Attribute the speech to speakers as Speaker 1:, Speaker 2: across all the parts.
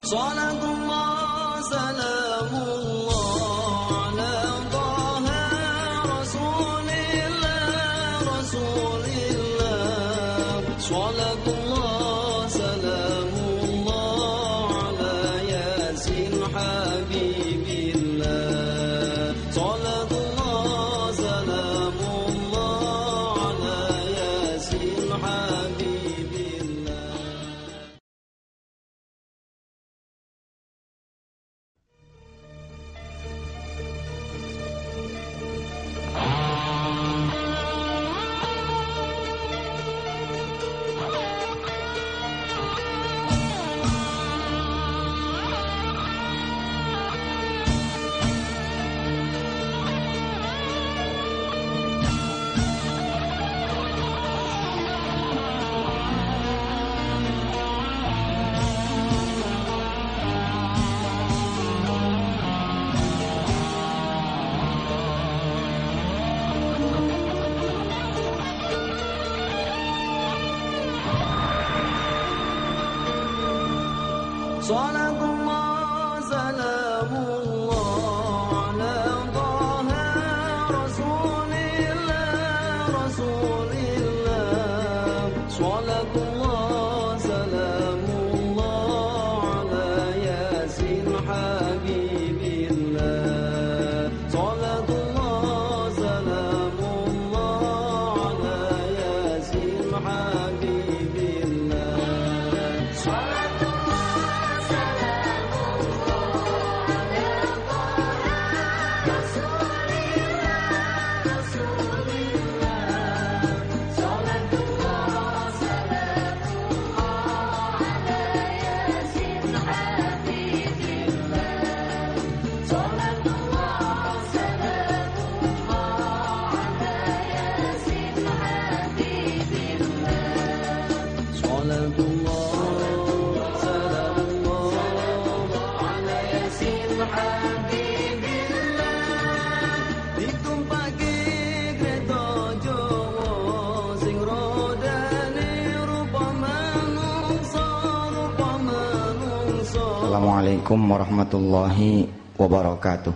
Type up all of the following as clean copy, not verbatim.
Speaker 1: Salatullah salamullah ala Taha Rasulillah Rasulillah. Salatullah salamullah ala Yasin Habibillah. Salatullah salamullah ala Yasin Habibillah. Salatullah salamullah ala Taha Rasulillah Rasulillah. Salatullah salamullah ala Yasin Habibillah. Salatullah salamullah ala Yasin Habibillah.
Speaker 2: Assalamualaikum warahmatullahi wabarakatuh.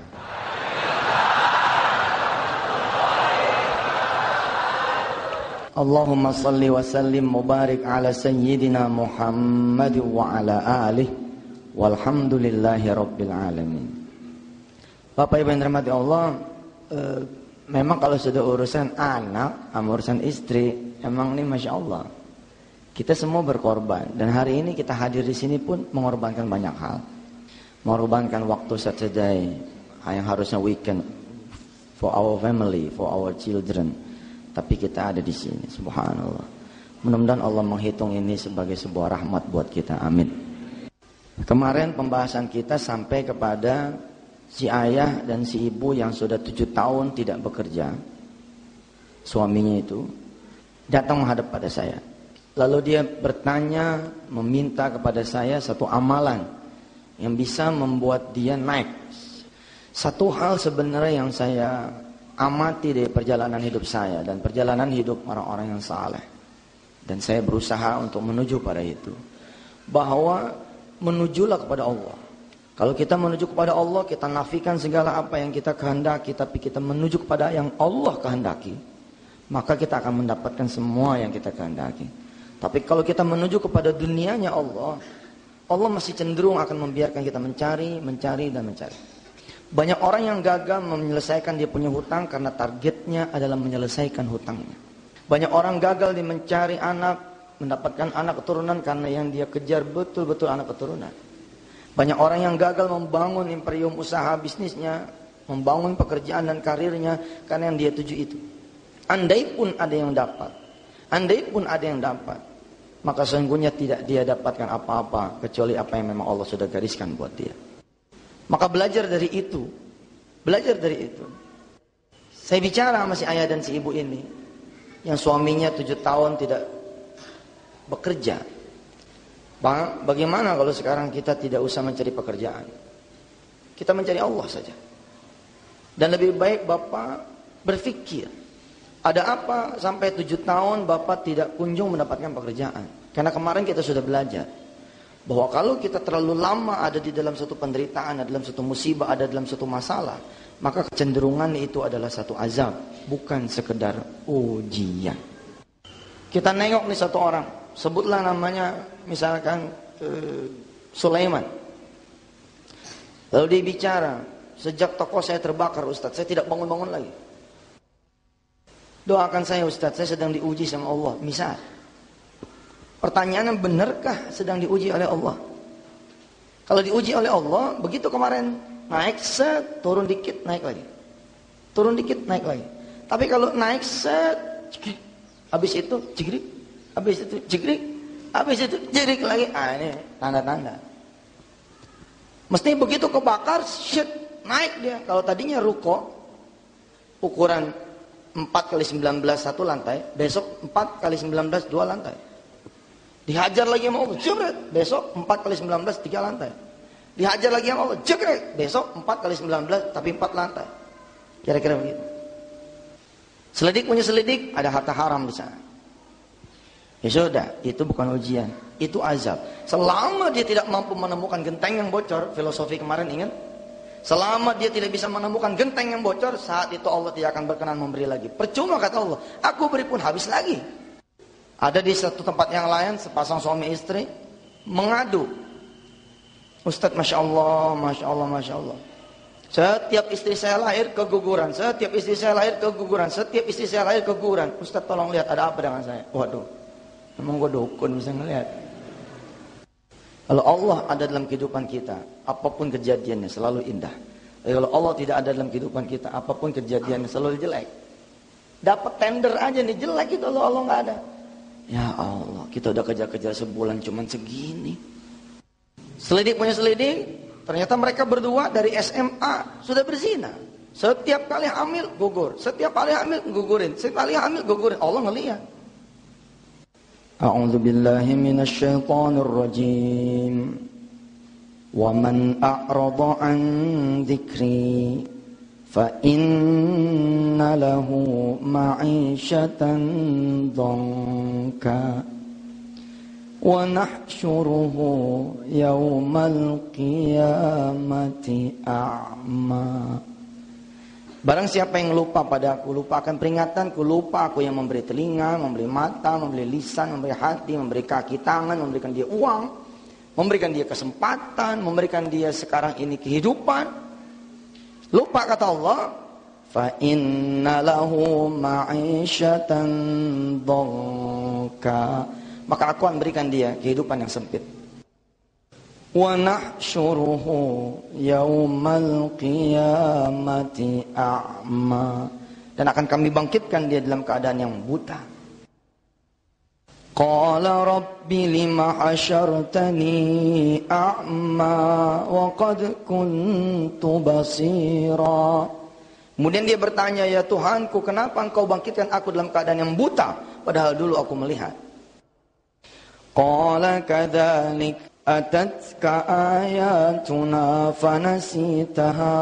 Speaker 2: Allahumma salli wa sallim mubarik ala sayyidina Muhammad wa ala alihi walhamdulillahi rabbil alamin. Bapak Ibu yang dirahmati Allah, memang kalau sudah urusan anak sama urusan istri, emang ini Masya Allah kita semua berkorban, dan hari ini kita hadir di sini pun mengorbankan banyak hal. Mengorbankan waktu Saturday yang harusnya weekend for our family, for our children, tapi kita ada di sini. Subhanallah. Mudah-mudahan Allah menghitung ini sebagai sebuah rahmat buat kita. Amin. Kemarin pembahasan kita sampai kepada si ayah dan si ibu yang sudah 7 tahun tidak bekerja. Suaminya itu datang menghadap pada saya. Lalu dia bertanya, meminta kepada saya satu amalan yang bisa membuat dia naik. Satu hal sebenarnya yang saya amati dari perjalanan hidup saya dan perjalanan hidup orang-orang yang saleh, dan saya berusaha untuk menuju pada itu, bahwa menujulah kepada Allah. Kalau kita menuju kepada Allah, kita nafikan segala apa yang kita kehendaki, tapi kita menuju kepada yang Allah kehendaki, maka kita akan mendapatkan semua yang kita kehendaki. Tapi kalau kita menuju kepada dunianya Allah, Allah masih cenderung akan membiarkan kita mencari, dan mencari. Banyak orang yang gagal menyelesaikan dia punya hutang karena targetnya adalah menyelesaikan hutangnya. Banyak orang gagal di mencari anak, mendapatkan anak keturunan karena yang dia kejar betul-betul anak keturunan. Banyak orang yang gagal membangun imperium usaha bisnisnya, membangun pekerjaan dan karirnya karena yang dia tuju itu. Andai pun ada yang dapat, maka sesungguhnya tidak dia dapatkan apa-apa kecuali apa yang memang Allah sudah gariskan buat dia. Maka belajar dari itu. Saya bicara sama si ayah dan si ibu ini yang suaminya 7 tahun tidak bekerja. Bagaimana kalau sekarang kita tidak usah mencari pekerjaan, kita mencari Allah saja. Dan lebih baik Bapak berpikir, ada apa sampai 7 tahun Bapak tidak kunjung mendapatkan pekerjaan? Karena kemarin kita sudah belajar Bahwa kalau kita terlalu lama ada di dalam satu penderitaan, ada dalam satu musibah, ada dalam satu masalah, maka kecenderungan itu adalah satu azab, bukan sekedar ujian. Kita nengok nih satu orang, sebutlah namanya misalkan Sulaiman. Lalu dia bicara, sejak toko saya terbakar Ustaz, saya tidak bangun-bangun lagi. Doakan saya Ustaz, saya sedang diuji sama Allah. Misal, pertanyaannya, benarkah sedang diuji oleh Allah? Kalau diuji oleh Allah, begitu kemarin naik set, turun dikit, naik lagi. Turun dikit, naik lagi. Tapi kalau naik set, habis itu jigrik, habis itu jigrik, habis itu jigrik lagi. Ini tanda-tanda. Mesti begitu kebakar, shit, naik dia. Kalau tadinya ruko, ukuran 4 kali 19 satu lantai, besok 4 kali 19 dua lantai. Dihajar lagi sama Allah, jebret, besok 4 kali 19 3 lantai. Dihajar lagi sama Allah, jebret, besok 4 kali 19 tapi 4 lantai. Kira-kira begitu. Selidik punya selidik, ada harta haram di sana. Ya sudah, itu bukan ujian, itu azab. Selama dia tidak mampu menemukan genteng yang bocor, filosofi kemarin ingat? Selama dia tidak bisa menemukan genteng yang bocor, saat itu Allah tidak akan berkenan memberi lagi. Percuma kata Allah, aku beri pun habis lagi. Ada di satu tempat yang lain, sepasang suami istri mengadu. Ustadz, Masya Allah, Masya Allah, Masya Allah. Setiap istri saya lahir keguguran, setiap istri saya lahir keguguran, setiap istri saya lahir keguguran. Ustadz tolong lihat ada apa dengan saya. Waduh, emang gue dukun bisa ngelihat. Kalau Allah ada dalam kehidupan kita, apapun kejadiannya selalu indah. Tapi kalau Allah tidak ada dalam kehidupan kita, apapun kejadiannya selalu jelek. Dapat tender aja nih jelek itu kalau Allah nggak ada. Ya Allah, kita udah kejar-kejar sebulan cuman segini. Selidik punya selidik, ternyata mereka berdua dari SMA sudah berzina. Setiap kali hamil gugur, setiap kali hamil gugurin, setiap kali hamil gugurin. Allah ngelihat. A'udzu billahi minasy syaithanir rajim. Wa man a'rada 'an dzikri fa inna lahu ma'isyatan dhanka wa nahsyuruhu yaumal qiyamati a'ma. Barang siapa yang lupa padaku, lupakan peringatanku, lupa aku yang memberi telinga, memberi mata, memberi lisan, memberi hati, memberi kaki, tangan, memberikan dia uang, memberikan dia kesempatan, memberikan dia sekarang ini kehidupan. Lupa kata Allah, fa inna lahu ma'isyatan dhanka, maka aku akan berikan dia kehidupan yang sempit. Wa nahsyuruhu yaumal qiyamati a'ma, dan akan kami bangkitkan dia dalam keadaan yang buta. Qala rabbi lima hasyartani a'ma wa qad kuntu basira. Kemudian dia bertanya, ya Tuhanku, kenapa engkau bangkitkan aku dalam keadaan yang buta padahal dulu aku melihat? Qala kadzalik atatka ayatuna fanasitaha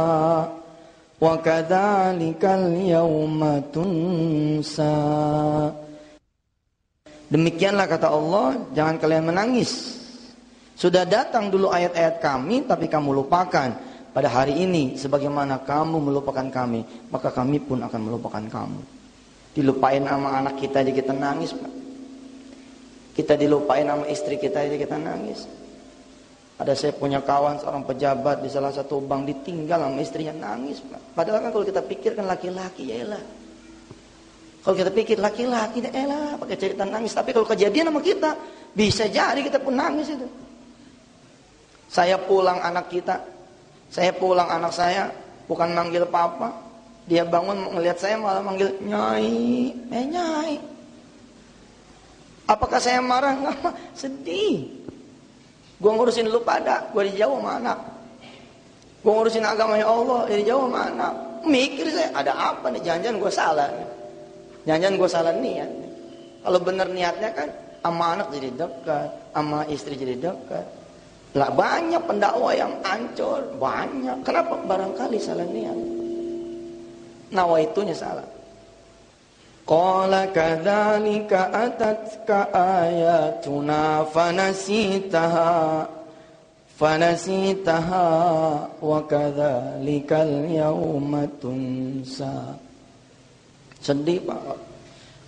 Speaker 2: wa kadzalikal yawma tunsa. Demikianlah kata Allah, jangan kalian menangis. Sudah datang dulu ayat-ayat kami tapi kamu lupakan. Pada hari ini sebagaimana kamu melupakan kami, maka kami pun akan melupakan kamu. Dilupain sama anak kita aja kita nangis, Pak. Kita dilupain sama istri kita aja kita nangis. Ada saya punya kawan seorang pejabat di salah satu bank, ditinggal sama istrinya, nangis. Padahal kan kalau kita pikir kan laki-laki, ya elah. Kalau kita pikir laki-laki, ya elah, pakai cerita nangis. Tapi kalau kejadian sama kita, bisa jadi kita pun nangis itu. Saya pulang anak saya, bukan manggil papa. Dia bangun ngelihat saya malah manggil nyai, nyai. Apakah saya marah? Enggak, sedih. Gue ngurusin lu pada, gue dijauh sama anak. Gue ngurusin agamanya Allah, dia dijauh sama anak. Mikir saya, ada apa nih? Jangan-jangan gue salah. Jangan-jangan gue salah niat. Kalau benar niatnya kan, sama anak jadi dekat, sama istri jadi dekat. Lah banyak pendakwa yang hancur, banyak. Kenapa? Barangkali salah niat. Nawaitunya salah. Qala kadzalika atatka ayatuna fanasitaha wa kadzalikal yauma tunsa. Sedih Pak.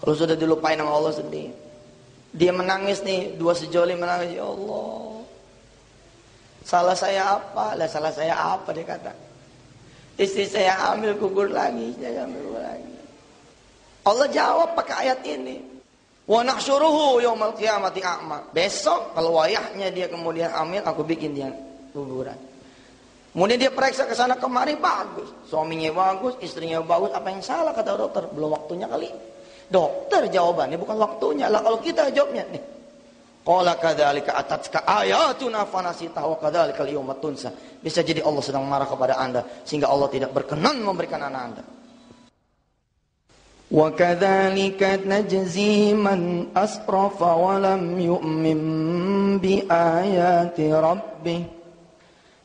Speaker 2: Kalau sudah dilupain sama Allah sedih. Dia menangis nih, dua sejoli menangis, ya Allah. Salah saya apa? Lah salah saya apa dia kata. Istri saya ambil gugur lagi, saya ambil gugur lagi. Allah jawab pakai ayat ini. Wa nahsyuruhu yaumal qiyamati a'ma. Besok kalau wayahnya dia kemudian ambil, aku bikin dia kuburan. Kemudian dia periksa ke sana kemari, bagus. Suaminya bagus, istrinya bagus. Apa yang salah kata dokter? Belum waktunya kali. Dokter jawabannya bukan waktunya. Lah kalau kita jawabnya nih. Qala kadzalika atatka ayatuna fanasitaha wa kadzalikal yauma tunsa. Bisa jadi Allah sedang marah kepada Anda sehingga Allah tidak berkenan memberikan anak Anda. Wa kadzalika najzi man asrafa wa lam yu'min bi ayati rabbih.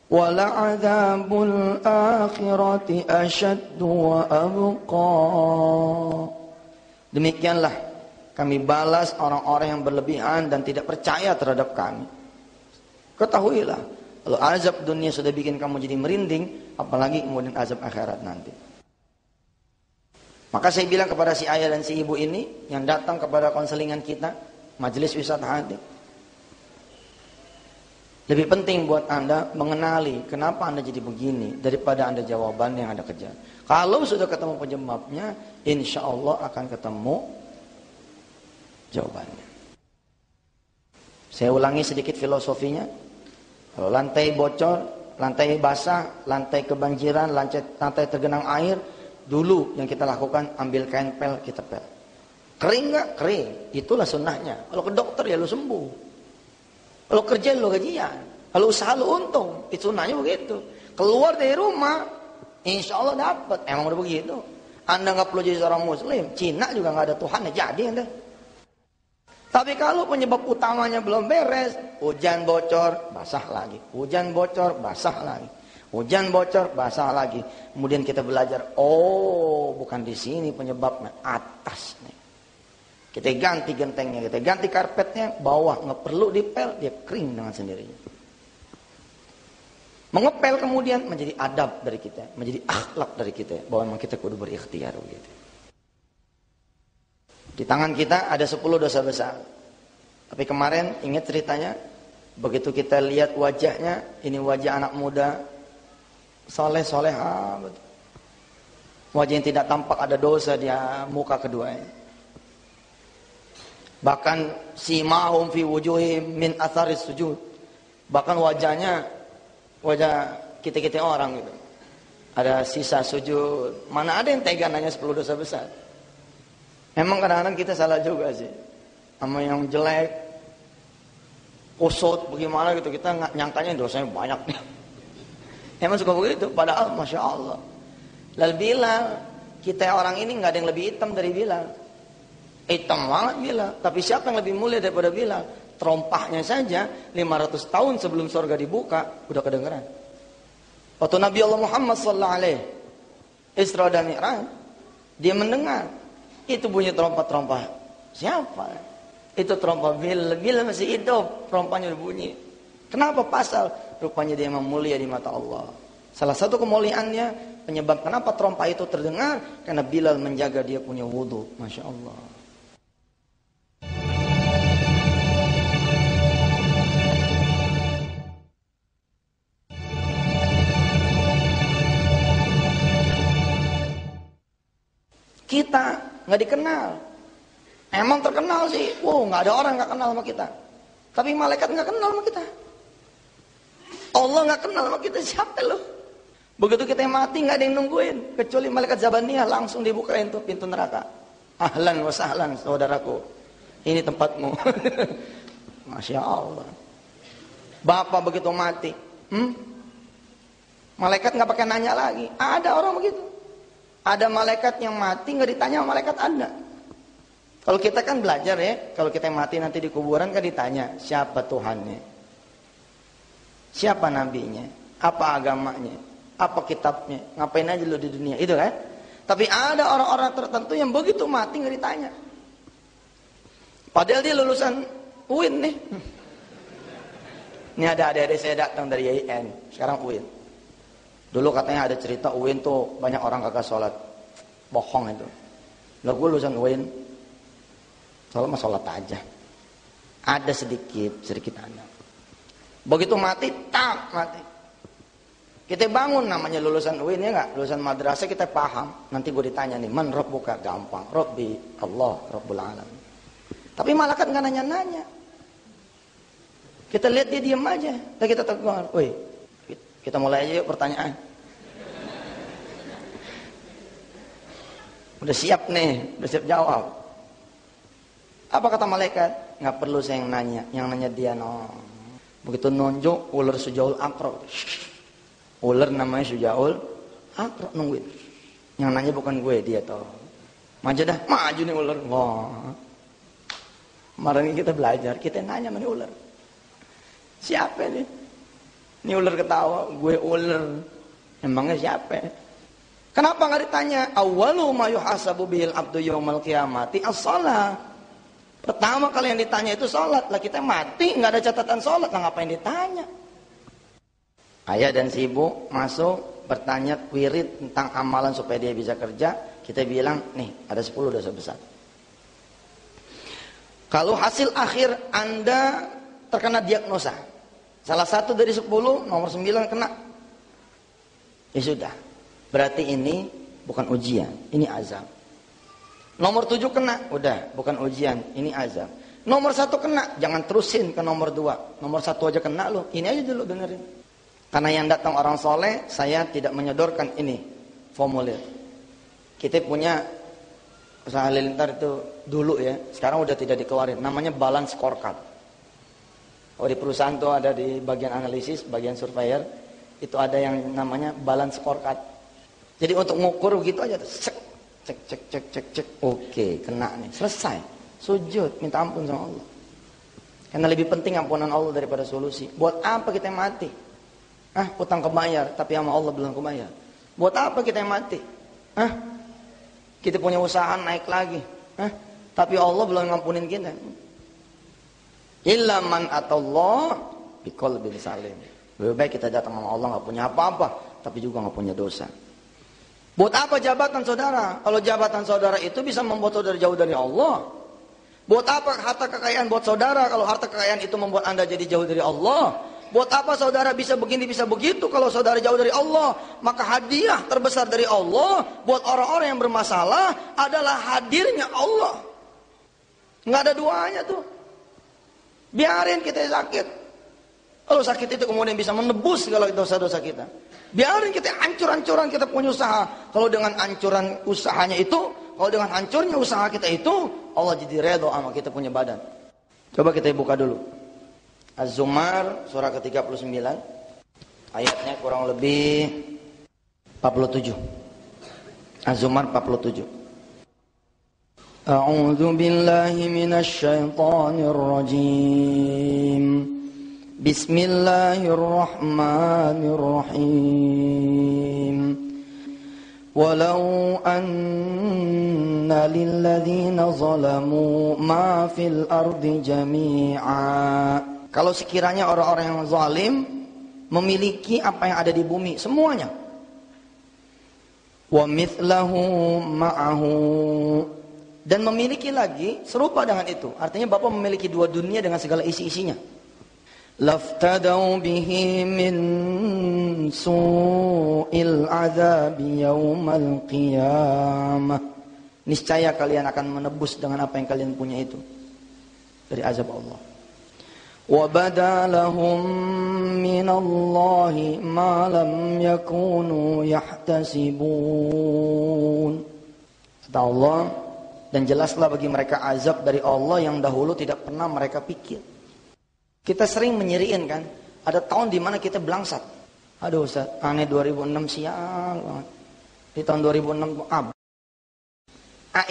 Speaker 2: Wa la'adzabul akhirati asyaddu wa abqa. Demikianlah kami balas orang-orang yang berlebihan dan tidak percaya terhadap kami. Ketahuilah, kalau azab dunia sudah bikin kamu jadi merinding, apalagi kemudian azab akhirat nanti. Maka saya bilang kepada si ayah dan si ibu ini yang datang kepada konselingan kita, majelis wisata hati. Lebih penting buat Anda mengenali kenapa Anda jadi begini daripada Anda jawaban yang Anda kejar. Kalau sudah ketemu penyebabnya, insya Allah akan ketemu jawabannya. Saya ulangi sedikit filosofinya. Kalau lantai bocor, lantai basah, lantai kebanjiran, lantai tergenang air, dulu yang kita lakukan ambil kain pel, kita pel. Kering nggak? Kering. Itulah sunnahnya. Kalau ke dokter ya lu sembuh. Kalau kerja lu gajian. Kalau usaha lu untung. Itu sunnahnya begitu. Keluar dari rumah, insya Allah dapat. Emang udah begitu. Anda nggak perlu jadi seorang muslim. Cina juga nggak ada Tuhan, ya jadi Anda. Tapi kalau penyebab utamanya belum beres, hujan bocor, basah lagi. Hujan bocor, basah lagi. Hujan bocor, basah lagi. Kemudian kita belajar, oh bukan di sini penyebabnya, atas nih. Kita ganti gentengnya, kita ganti karpetnya, bawah nggak perlu dipel, dia kering dengan sendirinya. Mengepel kemudian menjadi adab dari kita, menjadi akhlak dari kita, bahwa memang kita kudu berikhtiar begitu. Di tangan kita ada 10 dosa besar. Tapi kemarin ingat ceritanya, begitu kita lihat wajahnya, ini wajah anak muda, soleh-soleha, wajah yang tidak tampak ada dosa di muka keduanya. Bahkan simahum fi wujuhim min atharis sujud. Bahkan wajahnya wajah kita-kita orang gitu. Ada sisa sujud. Mana ada yang tega nanya 10 dosa besar. Memang kadang-kadang kita salah juga sih. Sama yang jelek, kusut, bagaimana gitu. Kita nyangkanya dosanya banyak nih. Emang suka begitu. Padahal Masya Allah. Lalu Bilal, kita orang ini nggak ada yang lebih hitam dari Bilal. Hitam banget Bilal. Tapi siapa yang lebih mulia daripada Bilal? Terompahnya saja 500 tahun sebelum surga dibuka udah kedengeran. Waktu Nabi Allah Muhammad SAW Isra dan Mi'raj, dia mendengar itu bunyi terompah-terompah. Siapa? Itu terompah Bilal. Bilal masih hidup, terompahnya udah bunyi. Kenapa pasal? Rupanya dia memang mulia di mata Allah. Salah satu kemuliaannya, penyebab kenapa terompah itu terdengar, karena Bilal menjaga dia punya wudu. Masya Allah. Kita nggak dikenal. Emang terkenal sih. Wow, nggak ada orang nggak kenal sama kita. Tapi malaikat nggak kenal sama kita. Allah nggak kenal sama kita, siapa loh? Begitu kita mati nggak ada yang nungguin, kecuali malaikat Zabaniyah langsung dibukain tuh pintu neraka. Ahlan wa sahlan saudaraku, ini tempatmu. Masya Allah. Bapak begitu mati, malaikat nggak pakai nanya lagi. Ada orang begitu. Ada malaikat yang mati nggak ditanya sama malaikat Anda. Kalau kita kan belajar ya, kalau kita mati nanti di kuburan kan ditanya siapa Tuhannya, siapa nabinya, apa agamanya, apa kitabnya, ngapain aja lo di dunia, itu kan. Tapi ada orang-orang tertentu yang begitu mati nggak ditanya. Padahal dia lulusan UIN nih. Ini ada adik-adik saya datang dari IAIN, sekarang UIN. Dulu katanya ada cerita UIN tuh banyak orang kagak sholat. Bohong itu. Lah gue lulusan UIN, sholat mah sholat aja. Ada sedikit anak. Begitu mati, tak mati. Kita bangun namanya lulusan UIN ya nggak? Lulusan madrasah kita paham. Nanti gue ditanya nih, man rabbuka, gampang. Rabbi Allah, Rabbul Alamin. Tapi malaikat nggak nanya-nanya. Kita lihat dia diam aja. Dan kita tegur, woi, kita mulai aja yuk pertanyaan. Udah siap nih, udah siap jawab. Apa kata malaikat? Nggak perlu saya yang nanya, yang nanya dia no. Begitu nunjuk ular Sujaul Aqra. Ular namanya Sujaul Aqra nungguin. Yang nanya bukan gue, dia toh. Maju dah, maju nih ular. Wah. Kemarin kita belajar, kita nanya sama nih ular. Siapa nih? Ini ular ketawa, gue ular. Emangnya siapa? Kenapa nggak ditanya? Awwalu ma yuhasabu bihil abdu yaumal qiyamati as-shalah. Pertama kali yang ditanya itu sholat. Lah kita mati nggak ada catatan sholat, lah ngapain ditanya? Ayah dan si ibu masuk bertanya wirid tentang amalan supaya dia bisa kerja. Kita bilang nih ada 10 dosa besar. Kalau hasil akhir Anda terkena diagnosa, salah satu dari 10, nomor 9 kena, ya sudah, berarti ini bukan ujian, ini azab. Nomor 7 kena, udah, bukan ujian, ini azab. Nomor 1 kena, jangan terusin ke nomor 2. Nomor 1 aja kena loh, ini aja dulu dengerin. Karena yang datang orang soleh, saya tidak menyodorkan ini formulir. Kita punya usaha halilintar itu dulu ya, sekarang udah tidak dikeluarin, namanya balance scorecard. Oh, di perusahaan tuh ada di bagian analisis, bagian surveyor, itu ada yang namanya balance scorecard. Jadi untuk ngukur gitu aja tuh, cek. Oke, kena nih. Selesai. Sujud, minta ampun sama Allah. Karena lebih penting ampunan Allah daripada solusi. Buat apa kita mati? Utang kebayar, tapi sama Allah belum kebayar. Buat apa kita mati? Kita punya usaha naik lagi. Tapi Allah belum ngampunin kita. Illa man atallah biqalbin salim. Lebih baik kita datang sama Allah nggak punya apa-apa, tapi juga nggak punya dosa. Buat apa jabatan saudara? Kalau jabatan saudara itu bisa membuat saudara jauh dari Allah. Buat apa harta kekayaan buat saudara? Kalau harta kekayaan itu membuat Anda jadi jauh dari Allah. Buat apa saudara bisa begini, bisa begitu kalau saudara jauh dari Allah? Maka hadiah terbesar dari Allah buat orang-orang yang bermasalah adalah hadirnya Allah. Nggak ada duanya tuh. Biarin kita sakit. Kalau sakit itu kemudian bisa menebus segala dosa-dosa kita. Biarin kita hancur-hancuran kita punya usaha. Kalau dengan hancuran usahanya itu, kalau dengan hancurnya usaha kita itu, Allah jadi redha sama kita punya badan. Coba kita buka dulu. Az-Zumar surah ke-39. Ayatnya kurang lebih 47. Az-Zumar 47. A'udzu billahi minasy syaithanir rajim. Bismillahirrahmanirrahim. Walau anna lilladzina zalamu ma fil ardi jami'a. Kalau sekiranya orang-orang yang zalim memiliki apa yang ada di bumi semuanya. Wa mithlahu ma'ahu, dan memiliki lagi serupa dengan itu. Artinya Bapak memiliki 2 dunia dengan segala isi-isinya. Laftadau bihi min su'il azabi yaumal qiyamah. Niscaya kalian akan menebus dengan apa yang kalian punya itu dari azab Allah. Wa badalahum minallahi ma lam yakunu yahtasibun. Kata Allah, dan jelaslah bagi mereka azab dari Allah yang dahulu tidak pernah mereka pikir. Kita sering menyiriin kan, ada tahun di mana kita belangsat. Aduh Ustaz, aneh 2006 sial banget. Di tahun 2006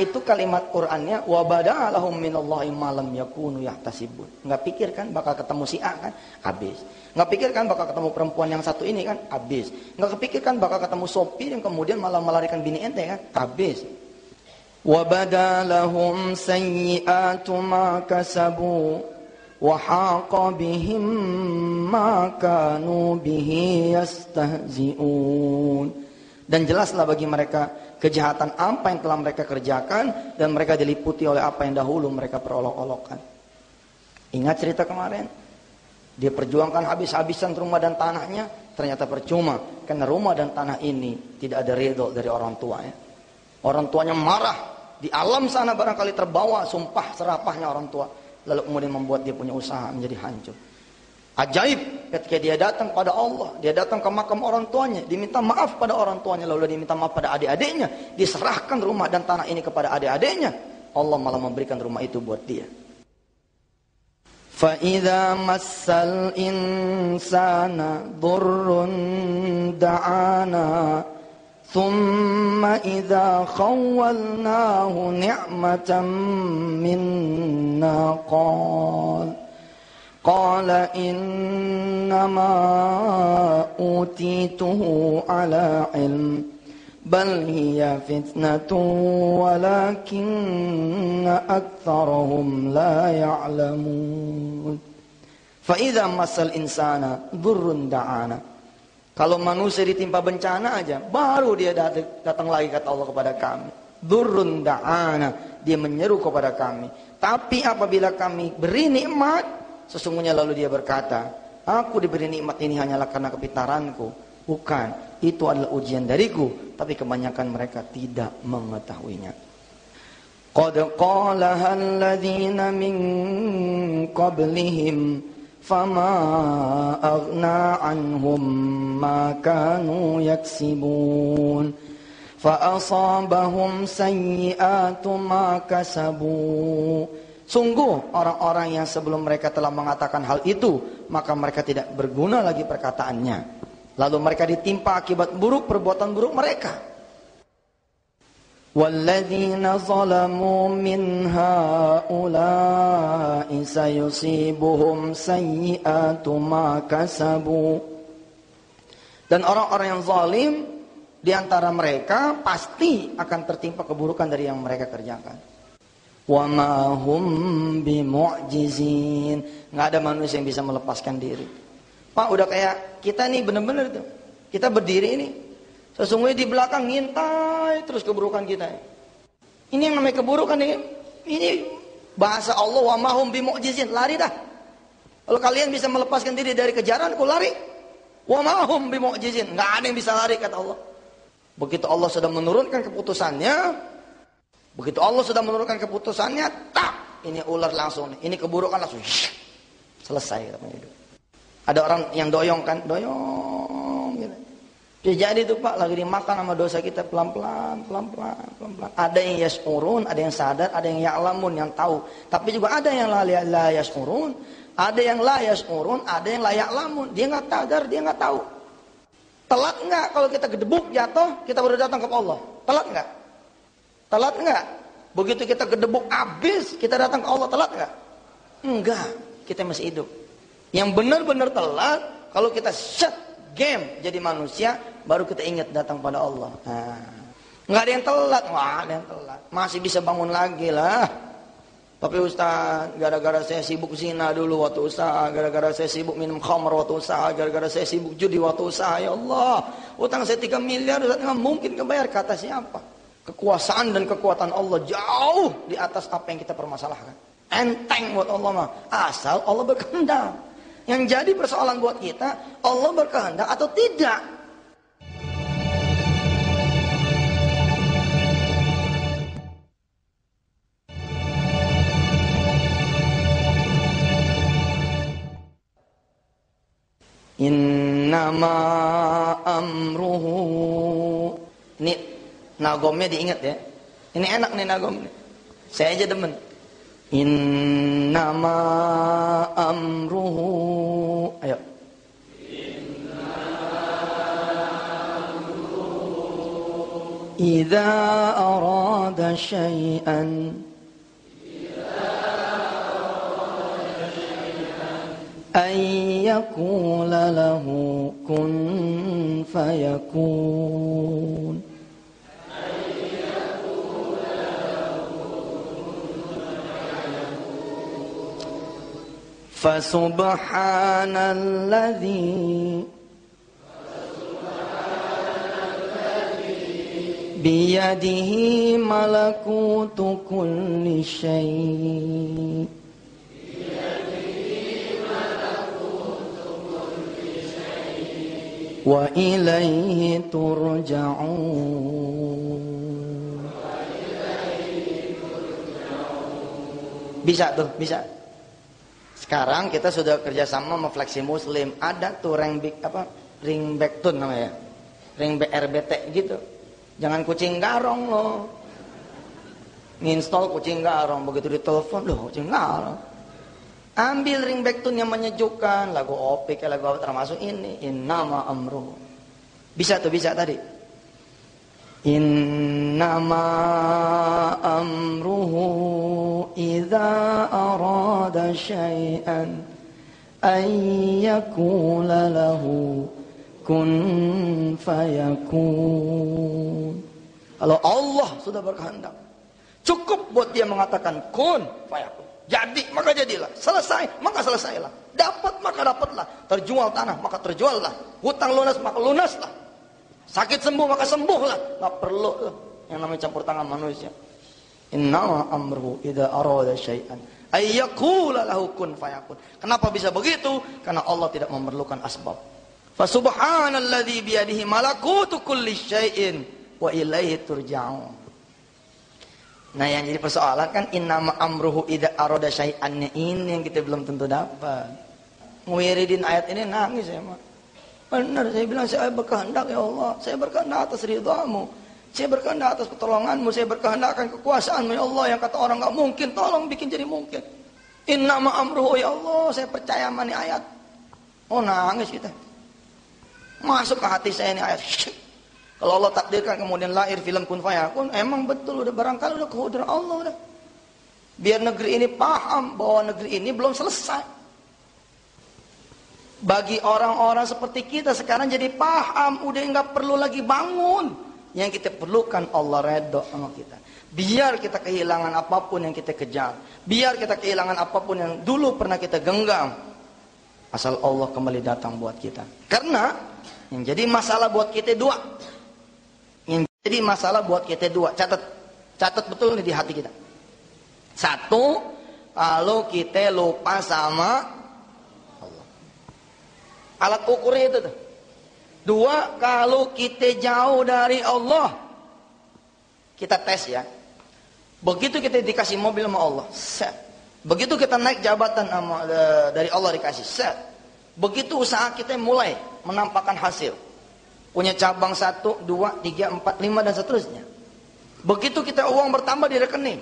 Speaker 2: Itu kalimat Qur'annya wa bada'alahum minallahi ma lam yakunu yahtasibun. Enggak pikir kan bakal ketemu si A kan? Habis. Enggak pikir kan bakal ketemu perempuan yang satu ini kan? Habis. Enggak kepikir kan bakal ketemu sopir yang kemudian malah melarikan bini ente kan? Habis. Wa badalahum sayyi'atu ma kasabu wa haqa bihim ma kanu bihi yastahzi'un. Dan jelaslah bagi mereka kejahatan apa yang telah mereka kerjakan, dan mereka diliputi oleh apa yang dahulu mereka perolok-olokkan. Ingat cerita kemarin? Dia perjuangkan habis-habisan rumah dan tanahnya, ternyata percuma. Karena rumah dan tanah ini tidak ada ridho dari orang tuanya. Orang tuanya marah. Di alam sana barangkali terbawa sumpah serapahnya orang tua. Lalu kemudian membuat dia punya usaha menjadi hancur. Ajaib ketika dia datang pada Allah, dia datang ke makam orang tuanya, diminta maaf pada orang tuanya, lalu dia minta maaf pada adik-adiknya, diserahkan rumah dan tanah ini kepada adik-adiknya, Allah malah memberikan rumah itu buat dia. فَإِذَا مَسَّ الْإِنسَانَ ضُرٌّ دَعَانَا ثُمَّ إِذَا خَوَّلْنَاهُ نِعْمَةً مِنَّا قال إنما أوتيته على علم بل هي فتنة ولكن أكثرهم لا يعلمون فإذا مس الإنسان ضر دعانا. Kalau manusia ditimpa bencana aja, baru dia datang lagi kata Allah kepada kami. Dzurrun da'ana, dia menyeru kepada kami. Tapi apabila kami beri nikmat, sesungguhnya lalu dia berkata, aku diberi nikmat ini hanyalah karena kepintaranku. Bukan, itu adalah ujian dariku. Tapi kebanyakan mereka tidak mengetahuinya. Qad qalaha alladhina min qablihim fama aghna anhum ma kanu yaksibun fa asabahum sayyi'atu ma kasabu. Sungguh orang-orang yang sebelum mereka telah mengatakan hal itu, maka mereka tidak berguna lagi perkataannya. Lalu mereka ditimpa akibat buruk perbuatan buruk mereka. Walladzina zalamu min haula'i sayusibuhum sayyi'atu ma kasabu. Dan orang-orang yang zalim di antara mereka pasti akan tertimpa keburukan dari yang mereka kerjakan. Wa ma hum bimu'jizin. Enggak ada manusia yang bisa melepaskan diri. Pak, udah kayak kita nih benar-benar tuh. Kita berdiri ini. Sesungguhnya di belakang ngintai terus keburukan kita. Ini yang namanya keburukan nih. Ini bahasa Allah, wa ma hum bimu'jizin. Lari dah. Kalau kalian bisa melepaskan diri dari kejaranku, lari. Wa ma hum bimu'jizin. Enggak ada yang bisa lari kata Allah. Begitu Allah sudah menurunkan keputusannya, begitu Allah sudah menurunkan keputusannya, tak, ini ular langsung, ini keburukan langsung, selesai katanya itu. Ada orang yang doyong kan, doyong gitu. Jadi itu Pak, lagi dimakan sama dosa kita pelan-pelan. Ada yang yas'urun, ada yang sadar, ada yang ya'lamun, yang tahu. Tapi juga ada yang la yas'urun, ada yang la yas'urun, ada yang la ya'lamun. Dia nggak sadar, dia nggak tahu. Telat nggak kalau kita gedebuk jatuh, kita baru datang ke Allah? Telat nggak? Telat nggak? Begitu kita gedebuk habis, kita datang ke Allah, telat nggak? Enggak, kita masih hidup. Yang benar-benar telat, kalau kita shut game jadi manusia, baru kita ingat datang pada Allah. Nah, nggak ada yang telat, wah ada yang telat. Masih bisa bangun lagi lah. Tapi Ustaz, gara-gara saya sibuk zina dulu waktu usaha, gara-gara saya sibuk minum khamr waktu usaha, gara-gara saya sibuk judi waktu usaha, ya Allah, utang saya 3 miliar, Ustaz nggak mungkin kebayar, kata siapa? Kekuasaan dan kekuatan Allah jauh di atas apa yang kita permasalahkan. Enteng buat Allah mah, asal Allah berkehendak. Yang jadi persoalan buat kita, Allah berkehendak atau tidak. Innama amruhu. Ini nagomnya diingat ya. Ini enak nih nagom. Saya aja demen. Innama amruhu. Ayo. إذا أراد شيئا أن يقول له كن فيكون. فسبحان الذي بيده ملكوت كل شيء وإليه ترجعون. Bisa tuh, bisa. Sekarang kita sudah kerjasama sama Fleksi Muslim. Ada tuh ringback tune namanya, ringback RBT gitu. Jangan kucing garong loh. Nginstall kucing garong, begitu ditelepon loh kucing garong. Ambil ringback tune yang menyejukkan, lagu Opik, lagu apa termasuk ini. Innama amruhu. Bisa tuh, bisa tadi. Innama amruhu idza arada syai'an ay yaqula lahu kun fayakun. Kalau Allah sudah berkehendak, cukup buat dia mengatakan kun fayakun. Jadi maka jadilah, selesai maka selesailah, dapat maka dapatlah, terjual tanah maka terjuallah, hutang lunas maka lunaslah, sakit sembuh maka sembuhlah. Nggak perlu yang namanya campur tangan manusia. Innama amruhu idza arada syai'an ay yaqula lahu kun fayakun. Kenapa bisa begitu? Karena Allah tidak memerlukan asbab. Fa subhanalladzi biyadihi malakutu kulli syai'in wa ilaihi turja'un. Nah, yang jadi persoalan kan innama amruhu idza arada syai'an, ini yang kita belum tentu dapat. Muwiridin ayat ini nangis ya, Mak. Benar, saya bilang saya berkehendak ya Allah, saya berkehendak atas ridhamu, saya berkehendak atas pertolonganmu, saya berkehendak akan kekuasaanmu ya Allah, yang kata orang enggak mungkin, tolong bikin jadi mungkin. Innama amruhu ya Allah, saya percaya sama ini ayat. Oh, nangis kita. Masuk ke hati saya ini ayat. Kalau Allah takdirkan kemudian lahir film Kun Fayakun, emang betul udah barangkali udah kehodran Allah udah. Biar negeri ini paham bahwa negeri ini belum selesai. Bagi orang-orang seperti kita sekarang jadi paham, udah nggak perlu lagi bangun. Yang kita perlukan Allah redha sama kita. Biar kita kehilangan apapun yang kita kejar, biar kita kehilangan apapun yang dulu pernah kita genggam, asal Allah kembali datang buat kita. Karena yang jadi masalah buat kita dua. Jadi masalah buat kita dua, catat betul nih di hati kita. Satu, kalau kita lupa sama Allah, alat ukurnya itu tuh. Dua, kalau kita jauh dari Allah, kita tes ya. Begitu kita dikasih mobil sama Allah, set. Begitu kita naik jabatan dari Allah dikasih, set. Begitu usaha kita mulai menampakkan hasil. Punya cabang 1, 2, 3, 4, 5 dan seterusnya. Begitu kita uang bertambah di rekening,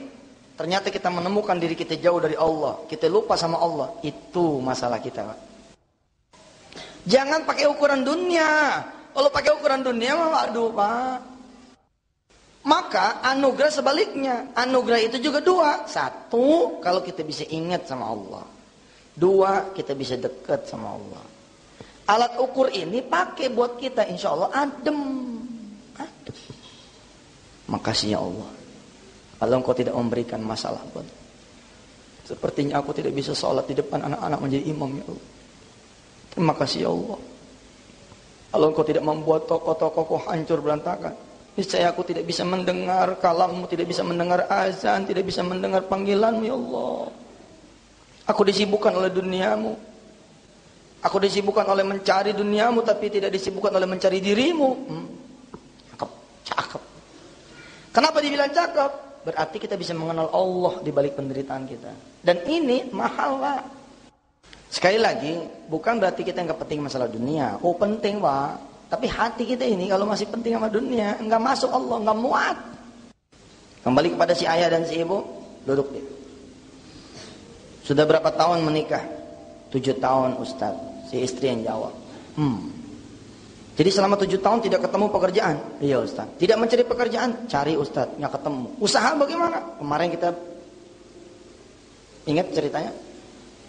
Speaker 2: ternyata kita menemukan diri kita jauh dari Allah, kita lupa sama Allah. Itu masalah kita, Pak. Jangan pakai ukuran dunia. Kalau pakai ukuran dunia mah aduh, Pak. Maka anugerah sebaliknya. Anugerah itu juga dua. Satu, kalau kita bisa ingat sama Allah. Dua, kita bisa dekat sama Allah. Alat ukur ini pakai buat kita, insya Allah adem. Makasih ya Allah, kalau Engkau tidak memberikan masalah buat, sepertinya aku tidak bisa sholat di depan anak-anak menjadi imam ya Allah. Terima kasih ya Allah, kalau Engkau tidak membuat tokoh-tokohku hancur berantakan, niscaya aku tidak bisa mendengar kalammu, tidak bisa mendengar azan, tidak bisa mendengar panggilanmu ya Allah. Aku disibukkan oleh duniamu. Aku disibukkan oleh mencari duniamu, tapi tidak disibukkan oleh mencari dirimu. Cakep. Kenapa dibilang cakep? Berarti kita bisa mengenal Allah di balik penderitaan kita. Dan ini mahal, Pak. Sekali lagi, bukan berarti kita nggak penting masalah dunia. Oh, penting, Pak. Tapi hati kita ini kalau masih penting sama dunia, nggak masuk Allah, nggak muat. Kembali kepada si ayah dan si ibu, duduk dia. Sudah berapa tahun menikah? 7 tahun, Ustaz. Si istri yang jawab, Jadi selama 7 tahun tidak ketemu pekerjaan. Iya Ustaz. Tidak mencari pekerjaan, cari Ustaz, nggak ketemu. Usaha bagaimana? Kemarin kita ingat ceritanya.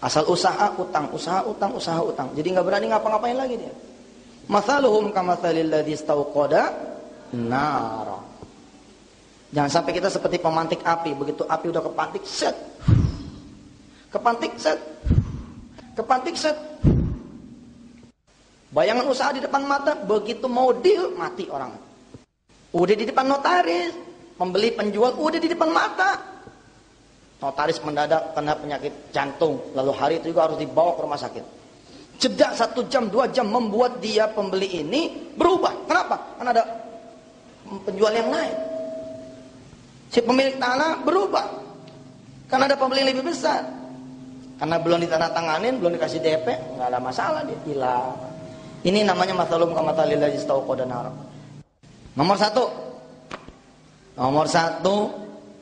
Speaker 2: Asal usaha utang, usaha utang, usaha utang. Jadi nggak berani ngapa-ngapain lagi dia. Mathaluhum kamathalil ladzi istauqada nara. Jangan sampai kita seperti pemantik api. Begitu api udah kepantik, set. Kepantik, set. Kepantik, set. Bayangan usaha di depan mata, begitu mau deal, mati orang. Udah di depan notaris, pembeli penjual udah di depan mata. Notaris mendadak kena penyakit jantung, lalu hari itu juga harus dibawa ke rumah sakit. Jeda 1 jam, 2 jam membuat dia pembeli ini berubah. Kenapa? Karena ada penjual yang lain. Si pemilik tanah berubah. Karena ada pembeli yang lebih besar. Karena belum ditandatanganin, belum dikasih DP, nggak ada masalah, dia hilang. Ini namanya mathalum kamathalil ladzi istauqada nara. Nomor 1. Nomor 1,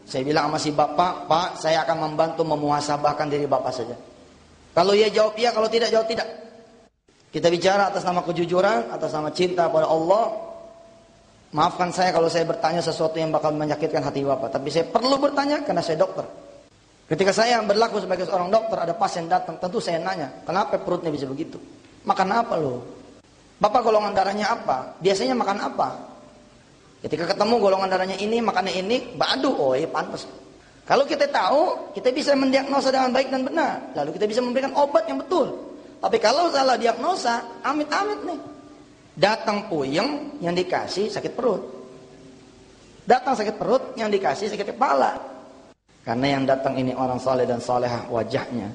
Speaker 2: saya bilang sama si bapak, Pak, saya akan membantu memuhasabahkan diri bapak saja. Kalau ia jawab iya, kalau tidak jawab tidak. Kita bicara atas nama kejujuran, atas nama cinta pada Allah. Maafkan saya kalau saya bertanya sesuatu yang bakal menyakitkan hati bapak. Tapi saya perlu bertanya karena saya dokter. Ketika saya berlaku sebagai seorang dokter, ada pasien datang, tentu saya nanya, kenapa perutnya bisa begitu? Makan apa lo? Bapak golongan darahnya apa? Biasanya makan apa? Ketika ketemu golongan darahnya ini, makannya ini, badu, oh iya pantas. Kalau kita tahu, kita bisa mendiagnosa dengan baik dan benar. Lalu kita bisa memberikan obat yang betul. Tapi kalau salah diagnosa, amit-amit nih. Datang puyeng, yang dikasih sakit perut. Datang sakit perut, yang dikasih sakit kepala. Karena yang datang ini orang soleh dan solehah wajahnya.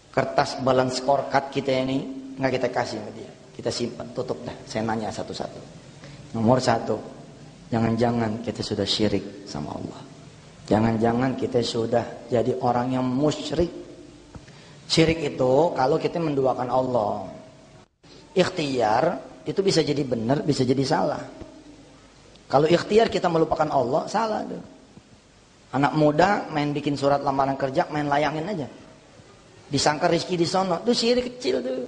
Speaker 2: Kertas balance scorecard kita ini, nggak kita kasih ke dia. Kita simpan, tutup dah. Saya nanya satu-satu. Nomor 1, jangan-jangan kita sudah syirik sama Allah. Jangan-jangan kita sudah jadi orang yang musyrik. Syirik itu kalau kita menduakan Allah. Ikhtiar itu bisa jadi benar, bisa jadi salah. Kalau ikhtiar kita melupakan Allah, salah tuh. Anak muda main bikin surat lamaran kerja, main layangin aja. Disangka rezeki di sono, itu syirik kecil tuh.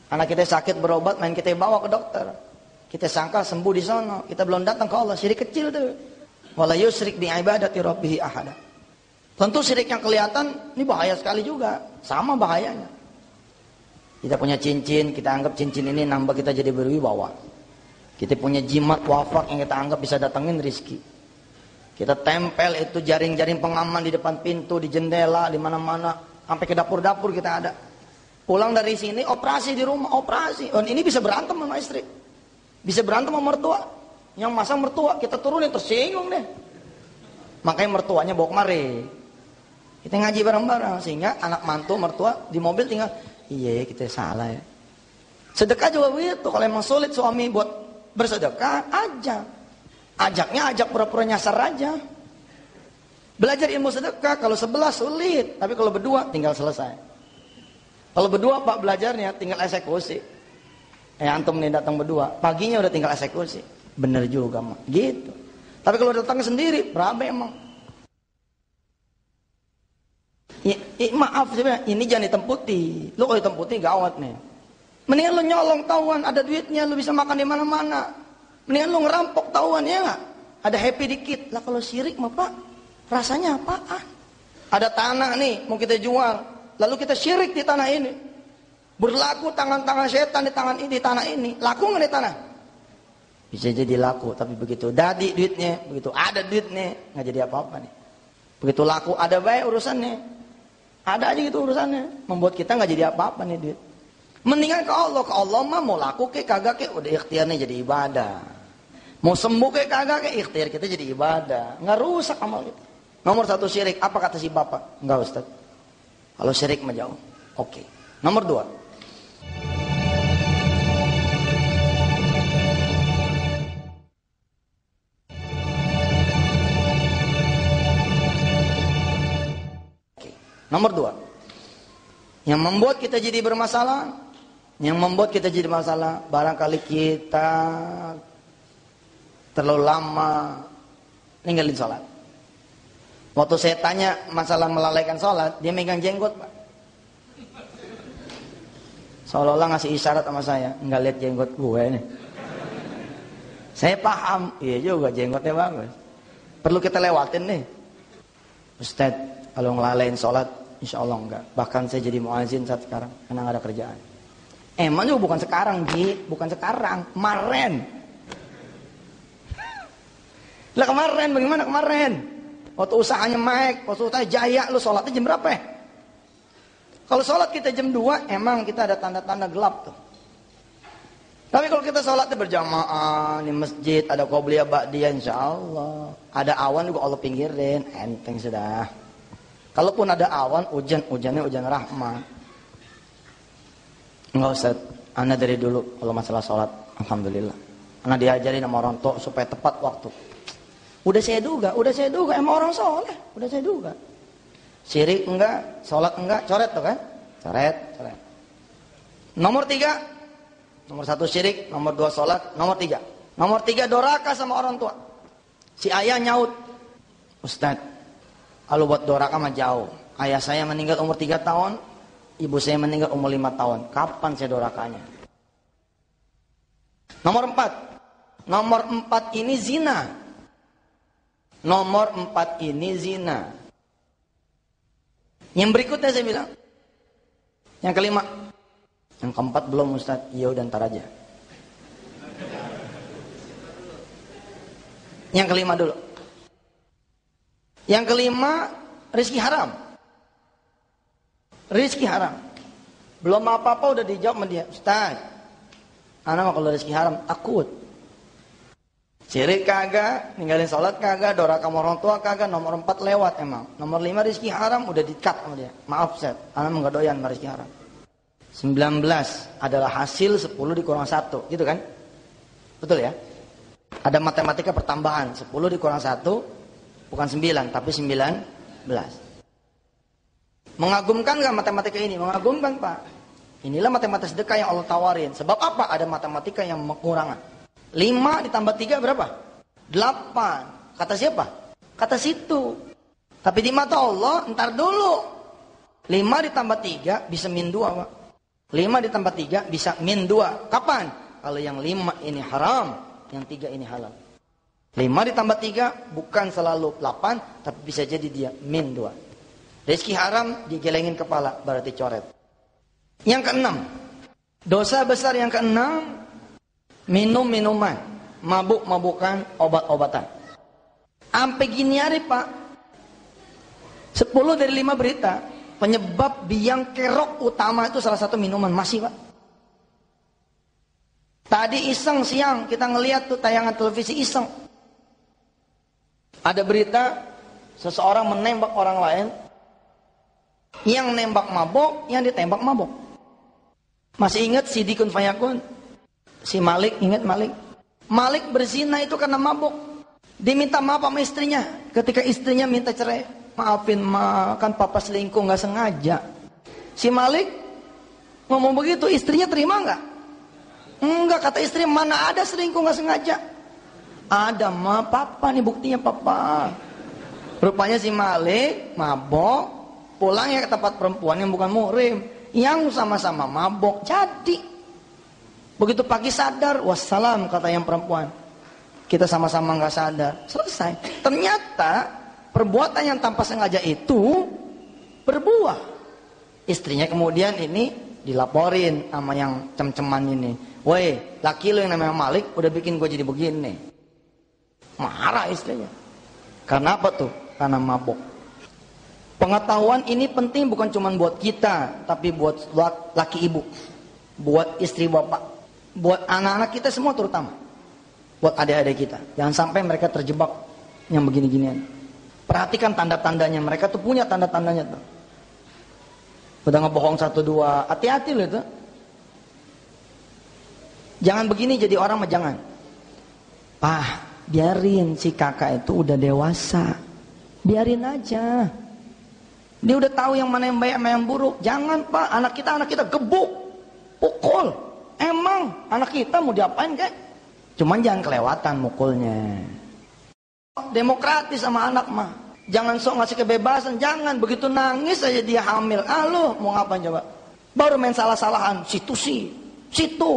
Speaker 2: Anak kita sakit berobat, main kita bawa ke dokter. Kita sangka sembuh di sono, kita belum datang ke Allah, syirik kecil tuh. Wala yusyrik bi ibadati rabbih ahada. Tentu syirik yang kelihatan ini bahaya sekali juga, sama bahayanya. Kita punya cincin, kita anggap cincin ini nambah kita jadi berwibawa. Kita punya jimat wafak yang kita anggap bisa datangin rizki. Kita tempel itu jaring-jaring pengaman di depan pintu, di jendela, di mana-mana, sampai ke dapur-dapur kita ada. Pulang dari sini operasi di rumah, operasi. Dan ini bisa berantem sama istri. Bisa berantem sama mertua. Yang masang mertua kita turunin tersinggung deh. Makanya mertuanya bawa kemari. Kita ngaji bareng-bareng sehingga anak mantu mertua di mobil tinggal, iya kita salah ya. Sedekah juga begitu. Kalau emang sulit suami buat bersedekah, ajaknya ajak pura-pura nyasar aja. Belajar ilmu sedekah kalau 11 sulit, tapi kalau berdua tinggal selesai. Kalau berdua Pak belajarnya tinggal eksekusi. Antum nih datang berdua, paginya udah tinggal eksekusi. Bener juga mah, gitu. Tapi kalau datang sendiri, berapa emang? Maaf sebenarnya, ini jangan hitam putih. Lu kalau hitam putih gawat nih. Mendingan lu nyolong tahuan, ada duitnya, lu bisa makan di mana-mana. Mendingan lu ngerampok tahuan ya nggak? Ada happy dikit. Lah kalau syirik mah Pak, rasanya apaan? Ada tanah nih, mau kita jual. Lalu kita syirik di tanah ini. Berlaku tangan-tangan setan di tangan ini, di tanah ini. Laku nggak di tanah? Bisa jadi laku, tapi begitu dadi duitnya, begitu ada duitnya, nggak jadi apa-apa nih. Begitu laku, ada baik urusannya. Ada aja gitu urusannya. Membuat kita nggak jadi apa-apa nih duit. Mendingan ke Allah mah mau laku kayak kagak kayak udah ikhtiarnya jadi ibadah. Mau sembuh kayak kagak kayak ikhtiar kita jadi ibadah. Nggak rusak amal kita. Nomor 1 syirik, apa kata si bapak? Enggak Ustaz. Kalau syirik mah jauh. Oke. Nomor 2. Oke. Nomor 2. Yang membuat kita jadi bermasalah, barangkali kita terlalu lama ninggalin sholat. Waktu saya tanya masalah melalaikan sholat, dia megang jenggot Pak. Seolah-olah ngasih isyarat sama saya, nggak lihat jenggot gue nih. Saya paham, iya juga jenggotnya bagus. Perlu kita lewatin nih. Ustaz, kalau ngelalain sholat, insya Allah enggak. Bahkan saya jadi muazin saat sekarang, karena nggak ada kerjaan. Emang juga bukan sekarang, Ji. Bukan sekarang, kemarin. Lah kemarin, bagaimana kemarin? Waktu usahanya naik, waktu usahanya jaya, lu sholatnya jam berapa ya? Kalau sholat kita jam 2, emang kita ada tanda-tanda gelap tuh. Tapi kalau kita sholatnya berjamaah di masjid, ada qobliyah ba'diyah, insya Allah. Ada awan juga Allah pinggirin, enteng sudah. Kalaupun ada awan, hujannya hujan rahmat. Enggak Ustaz, Anda dari dulu kalau masalah sholat, alhamdulillah. Anda diajarin sama orang tua supaya tepat waktu. Udah saya duga, emang orang soleh, udah saya duga. Syirik enggak, sholat enggak, coret tuh kan? Coret. Nomor 3, nomor 1 syirik, nomor 2 sholat, nomor 3. Nomor 3 doraka sama orang tua. Si ayah nyaut, Ustaz, kalau buat doraka mah jauh. Ayah saya meninggal umur 3 tahun, ibu saya meninggal umur 5 tahun. Kapan saya dorakanya? Nomor 4 ini zina. Nomor 4 ini zina. Yang berikutnya saya bilang, yang kelima. Yang keempat belum Ustaz, iya udah ntar aja. Yang kelima dulu. Yang kelima, rezeki haram. Rezeki haram. Belum apa-apa udah dijawab sama dia, Ustaz, anak mah kalau rezeki haram takut. Syirik kagak, ninggalin sholat kagak, doraka sama orang tua kagak, nomor 4 lewat emang. Nomor 5 rezeki haram udah di-cut sama dia. Maaf Ustaz, anak mah gak doyan sama rezeki haram. 19 adalah hasil 10 dikurang 1, gitu kan? Betul ya? Ada matematika pertambahan, 10 dikurang 1 bukan 9 tapi 19. Mengagumkan gak matematika ini? Mengagumkan Pak. Inilah matematika sedekah yang Allah tawarin. Sebab apa? Ada matematika yang mengurangan. 5 ditambah 3 berapa? 8. Kata siapa? Kata situ. Tapi di mata Allah, ntar dulu. 5 ditambah 3 bisa min 2 Pak. 5 ditambah 3 bisa min 2. Kapan? Kalau yang 5 ini haram, yang 3 ini halal. 5 ditambah 3 bukan selalu 8, tapi bisa jadi dia min 2. Rezeki haram digelengin kepala, berarti coret. Yang keenam, dosa besar yang keenam, minum minuman, mabuk-mabukan, obat-obatan. Sampai gini hari Pak, 10 dari 5 berita, penyebab biang kerok utama itu salah satu minuman. Masih Pak. Tadi iseng siang kita ngelihat tuh tayangan televisi iseng. Ada berita seseorang menembak orang lain, yang nembak mabok, yang ditembak mabok. Masih ingat si Dikun Fayakun? Si Malik, ingat Malik? Malik berzina itu karena mabok. Diminta maaf sama istrinya. Ketika istrinya minta cerai, maafin ma, kan papa selingkuh gak sengaja. Si Malik ngomong begitu, istrinya terima gak? Enggak, kata istri, mana ada selingkuh gak sengaja. Ada ma, papa nih buktinya papa. Rupanya si Malik mabok, pulangnya ke tempat perempuan yang bukan muhrim, yang sama-sama mabok. Jadi begitu pagi sadar, wassalam kata yang perempuan, kita sama-sama nggak sadar, selesai. Ternyata perbuatan yang tanpa sengaja itu berbuah. Istrinya kemudian ini dilaporin sama yang cem-ceman ini, woi laki lo yang namanya Malik udah bikin gue jadi begini. Marah istrinya. Karena apa tuh? Karena mabok. Pengetahuan ini penting bukan cuma buat kita, tapi buat laki ibu, buat istri bapak, buat anak-anak kita semua terutama, buat adik-adik kita. Jangan sampai mereka terjebak yang begini-ginian. Perhatikan tanda-tandanya, mereka tuh punya tanda-tandanya tuh. Udah ngebohong 1, 2, hati-hati loh itu. Jangan begini jadi orang mah jangan. Biarin si kakak itu udah dewasa, biarin aja. Dia udah tahu yang mana yang baik sama yang buruk. Jangan Pak, anak kita gebuk, pukul. Emang anak kita mau diapain kek? Cuman jangan kelewatan mukulnya. Demokratis sama anak mah. Jangan sok ngasih kebebasan, jangan. Begitu nangis aja dia hamil. Lu mau ngapain coba? Baru main salah-salahan, situ sih, situ.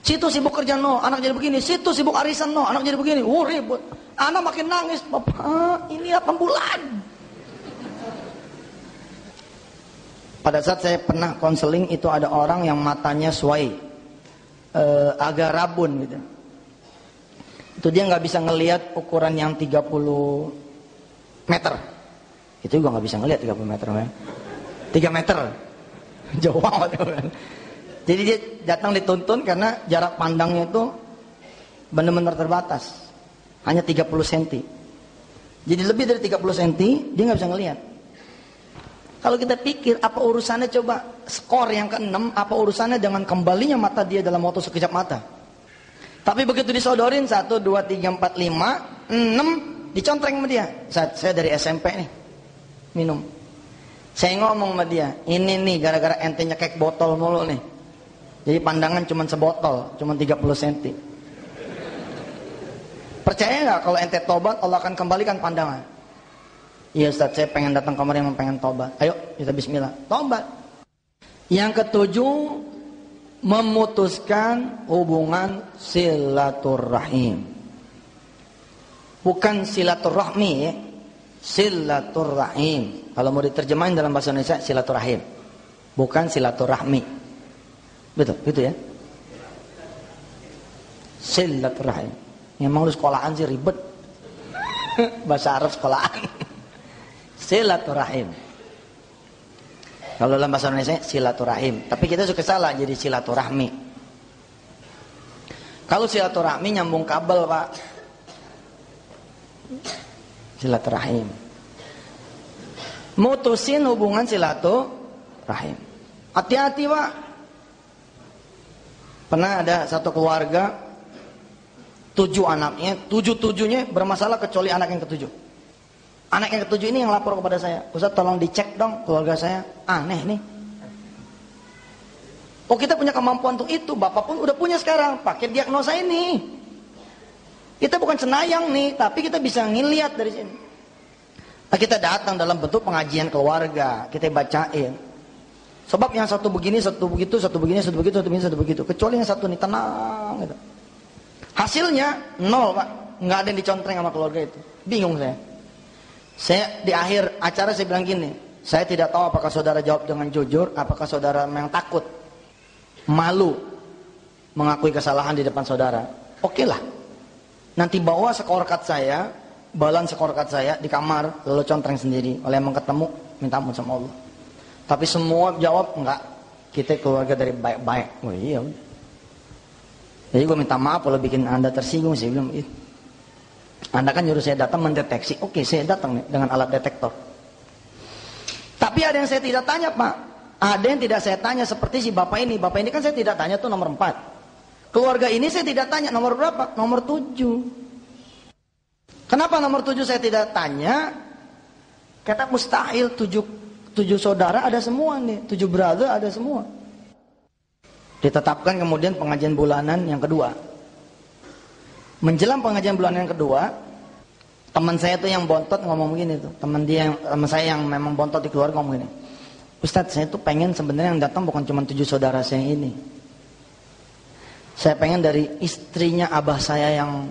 Speaker 2: Situ sibuk kerja no, anak jadi begini. Situ sibuk arisan no, anak jadi begini. Ribut. Anak makin nangis. Bapak, ini 8 bulan. Pada saat saya pernah konseling, itu ada orang yang matanya sway, agak rabun gitu. Itu dia nggak bisa ngelihat ukuran yang 30 meter. Itu juga nggak bisa ngelihat 30 meter, kan? 3 meter, jauh banget. Kan? Jadi dia datang dituntun karena jarak pandangnya itu benar-benar terbatas, hanya 30 cm. Jadi lebih dari 30 cm dia nggak bisa ngelihat. Kalau kita pikir apa urusannya, coba skor yang ke-6, apa urusannya dengan kembalinya mata dia dalam waktu sekejap mata. Tapi begitu disodorin 1, 2, 3, 4, 5, 6, dicontreng sama dia. Saya dari SMP nih, minum. Saya ngomong sama dia, ini nih gara-gara ente nyekek botol mulu nih. Jadi pandangan cuma sebotol, cuma 30 cm. Percaya nggak kalau ente tobat Allah akan kembalikan pandangan? Iya Ustaz, saya pengen datang kemari, emang pengen tobat. Ayo kita bismillah, tobat. Yang ke-7, memutuskan hubungan silaturahim. Bukan silaturahmi ya, silaturahim. Kalau mau diterjemahin dalam bahasa Indonesia, silaturahim, bukan silaturahmi. Betul, gitu ya. Silaturahim. Memang lu sekolahan sih ribet. Bahasa Arab sekolahan. Silaturahim. Kalau dalam bahasa Indonesia silaturahim, tapi kita suka salah jadi silaturahmi. Kalau silaturahmi nyambung kabel, Pak. Silaturahim. Mutusin hubungan silaturahim. Hati-hati, Pak. Pernah ada satu keluarga 7 anaknya, 7-7-nya bermasalah kecuali anak yang ke-7. Anak yang ke-7 ini yang lapor kepada saya, Ustaz tolong dicek dong keluarga saya, aneh nih. Oh kita punya kemampuan untuk itu, Bapak pun udah punya sekarang, pakai diagnosa ini. Kita bukan senayang nih, tapi kita bisa ngelihat dari sini. Nah, kita datang dalam bentuk pengajian keluarga, kita bacain. Sebab yang satu begini, satu begitu, satu begini, satu begitu, satu begini, satu begitu. Kecuali yang satu nih tenang gitu. Hasilnya 0, Pak. Nggak ada yang dicontreng sama keluarga itu. Bingung saya. Saya di akhir acara saya bilang gini, saya tidak tahu apakah saudara jawab dengan jujur, apakah saudara memang takut, malu mengakui kesalahan di depan saudara. Oke lah, nanti bawa scorecard saya, balance scorecard saya di kamar, lalu contreng sendiri. Oleh emang ketemu, minta ampun sama Allah. Tapi semua jawab enggak, kita keluarga dari baik-baik. Oh iya. Jadi gue minta maaf kalau bikin Anda tersinggung, saya bilang itu. Anda kan nyuruh saya datang mendeteksi. Oke, saya datang nih dengan alat detektor. Tapi ada yang saya tidak tanya, Pak. Ada yang tidak saya tanya seperti si Bapak ini. Bapak ini kan saya tidak tanya tuh nomor 4. Keluarga ini saya tidak tanya nomor berapa? Nomor 7. Kenapa nomor 7 saya tidak tanya? Kata mustahil 7 saudara ada semua nih. 7 brother ada semua. Ditetapkan kemudian pengajian bulanan yang kedua. Menjelang pengajian bulanan yang kedua, teman saya tuh yang bontot ngomong begini tuh. Teman saya yang memang bontot di keluarga ngomong gini. Ustadz, saya tuh pengen sebenarnya yang datang bukan cuma 7 saudara saya ini. Saya pengen dari istrinya abah saya yang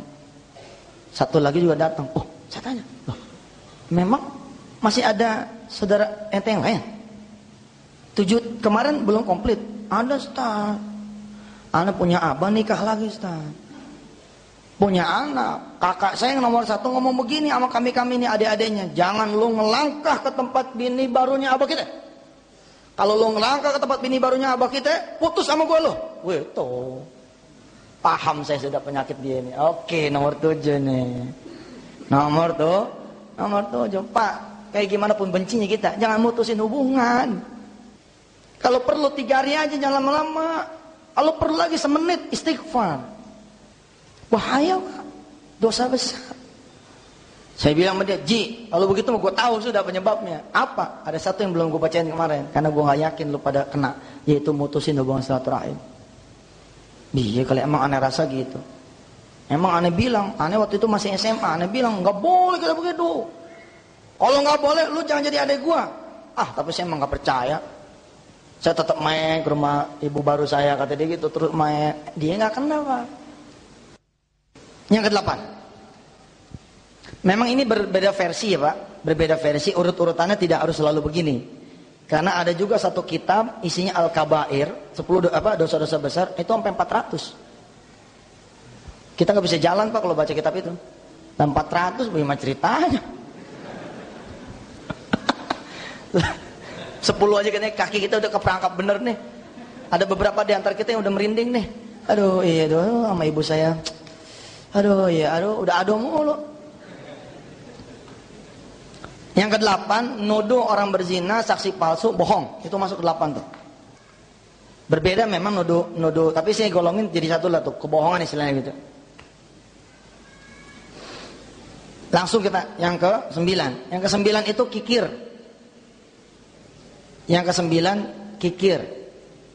Speaker 2: satu lagi juga datang. Oh, saya tanya. Loh, memang masih ada saudara ente yang lain? 7 kemarin belum komplit. Ada, Ustadz. Anak punya abah nikah lagi, Ustadz. Punya anak, kakak saya yang nomor 1 ngomong begini sama kami ini adik-adiknya, jangan lu ngelangkah ke tempat bini barunya abah kita. Kalau lu ngelangkah ke tempat bini barunya abah kita, putus sama gue lo. Wih tuh, paham saya sudah penyakit dia ini. Oke, nomor 7 nih, nomor 7, Pak. Kayak gimana pun bencinya kita, jangan mutusin hubungan. Kalau perlu 3 hari aja, jangan lama-lama. Kalau perlu lagi semenit istighfar. Bahaya, Pak. Dosa besar. Saya bilang sama dia, Ji, kalau begitu gue tahu sudah penyebabnya. Apa? Ada satu yang belum gue bacain kemarin, karena gue gak yakin lu pada kena, yaitu mutusin hubungan silaturahim. Iya, kalau emang aneh rasa gitu. Emang aneh bilang, aneh waktu itu masih SMA, aneh bilang, gak boleh kita begitu. Kalau gak boleh, lu jangan jadi adik gue. Ah, tapi saya emang gak percaya. Saya tetap main ke rumah ibu baru saya, kata dia gitu, terus main. Dia nggak kenal, Pak. Yang ke-8. Memang ini berbeda versi ya, Pak. Berbeda versi, urut-urutannya tidak harus selalu begini. Karena ada juga satu kitab isinya Al-Kabair, 10 dosa-dosa besar, itu sampai 400. Kita nggak bisa jalan, Pak, kalau baca kitab itu. Dan 400 bagaimana ceritanya? 10 aja katanya kaki kita udah keperangkap bener nih. Ada beberapa di antara kita yang udah merinding nih. Aduh iya aduh sama ibu saya. Aduh iya aduh udah aduh mulu. Yang ke-8, nuduh orang berzina, saksi palsu, bohong. Itu masuk ke-8 tuh. Berbeda memang nuduh, tapi saya golongin jadi satu lah tuh, kebohongan istilahnya gitu. Langsung kita yang ke-9. Yang ke-9 itu kikir. Yang ke-9 kikir,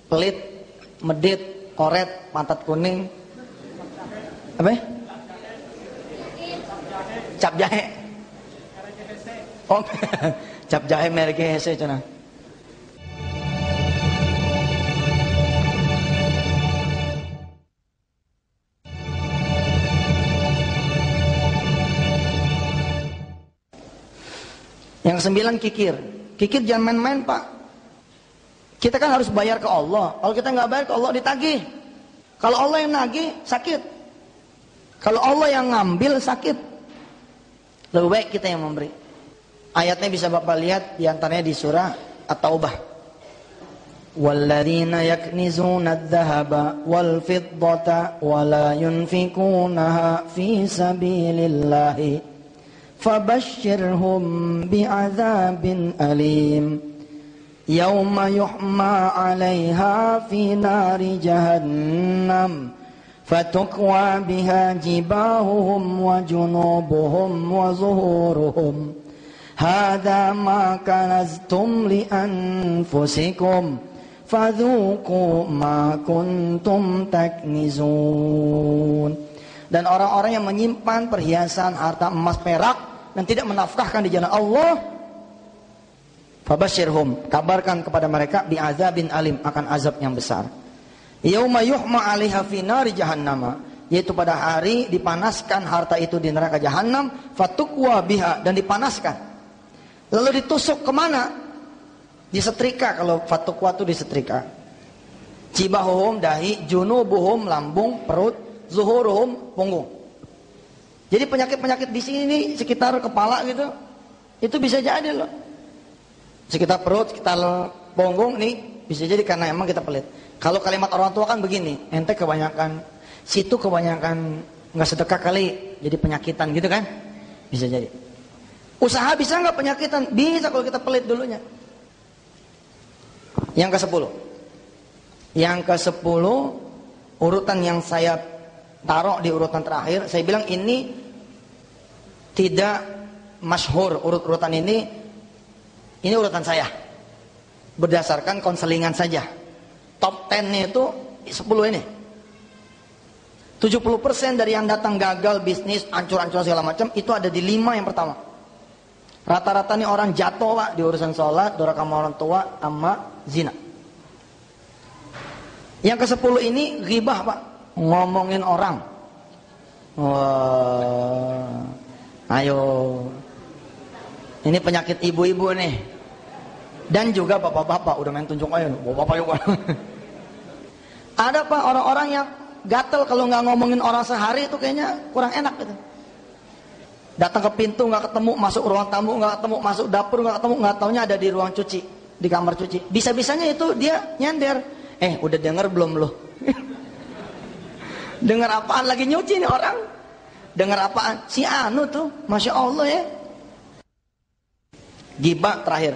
Speaker 2: pelit, medit, koret, pantat kuning, apa? Cap jahe. Oh, cap jahe merek hese cenah. Yang ke-9 kikir. Kikir jangan main-main, Pak. Kita kan harus bayar ke Allah. Kalau kita nggak bayar ke Allah ditagih. Kalau Allah yang nagih sakit. Kalau Allah yang ngambil sakit. Lebih baik kita yang memberi. Ayatnya bisa Bapak lihat diantaranya di surah At-Taubah. Walladzina yaknizuna adh-dhahaba wal fiddata wa la yunfikunaha fi sabilillahi fabashshirhum bi'adzabin alim. Yauma yuhma 'alaiha fi nari jahannam fatukwa biha jibahuhum wa junubuhum wa zuhuruhum hadza ma kanaztum li anfusikum fadzuqu ma kuntum taknizun. Dan orang-orang yang menyimpan perhiasan harta emas perak dan tidak menafkahkan di jalan Allah, fabashirhum, kabarkan kepada mereka bi'adzabin alim, akan azab yang besar. Yauma yuhma 'alaiha fi nari jahannam, yaitu pada hari dipanaskan harta itu di neraka jahanam, fatukwa biha, dan dipanaskan. Lalu ditusuk kemana? Disetrika. Kalau fatukwa itu disetrika. Cibahuhum dahi, junubuhum lambung, perut, zuhuruhum punggung. Jadi penyakit-penyakit di sini sekitar kepala gitu, itu bisa jadi loh. Sekitar perut, sekitar punggung nih bisa jadi karena emang kita pelit. Kalau kalimat orang tua kan begini, ente kebanyakan situ, kebanyakan nggak sedekah kali, jadi penyakitan gitu kan? Bisa jadi. Usaha bisa nggak penyakitan? Bisa kalau kita pelit dulunya. Yang ke-10. Yang ke-10 urutan yang saya taruh di urutan terakhir, saya bilang ini tidak masyhur urut-urutan ini urutan saya. Berdasarkan konselingan saja. Top 10-nya itu 10 ini. 70% dari yang datang gagal bisnis, ancur-ancur segala macam, itu ada di 5 yang pertama. Rata-rata nih orang jatuh, Pak, di urusan sholat, durhaka sama orang tua, sama zina. Yang ke-10 ini ghibah, Pak, ngomongin orang. Wah, ayo, ini penyakit ibu-ibu nih, dan juga bapak-bapak udah main tunjuk ayo, bapak juga. Ada, Pak, orang-orang yang gatel kalau nggak ngomongin orang sehari itu kayaknya kurang enak gitu. Datang ke pintu nggak ketemu, masuk ruang tamu nggak ketemu, masuk dapur nggak ketemu, nggak taunya ada di ruang cuci, di kamar cuci. Bisa-bisanya itu dia nyender. Udah denger belum lo? Dengar apaan lagi nyuci nih orang? Dengar apaan? Si anu tuh, masya Allah ya. Gibah terakhir.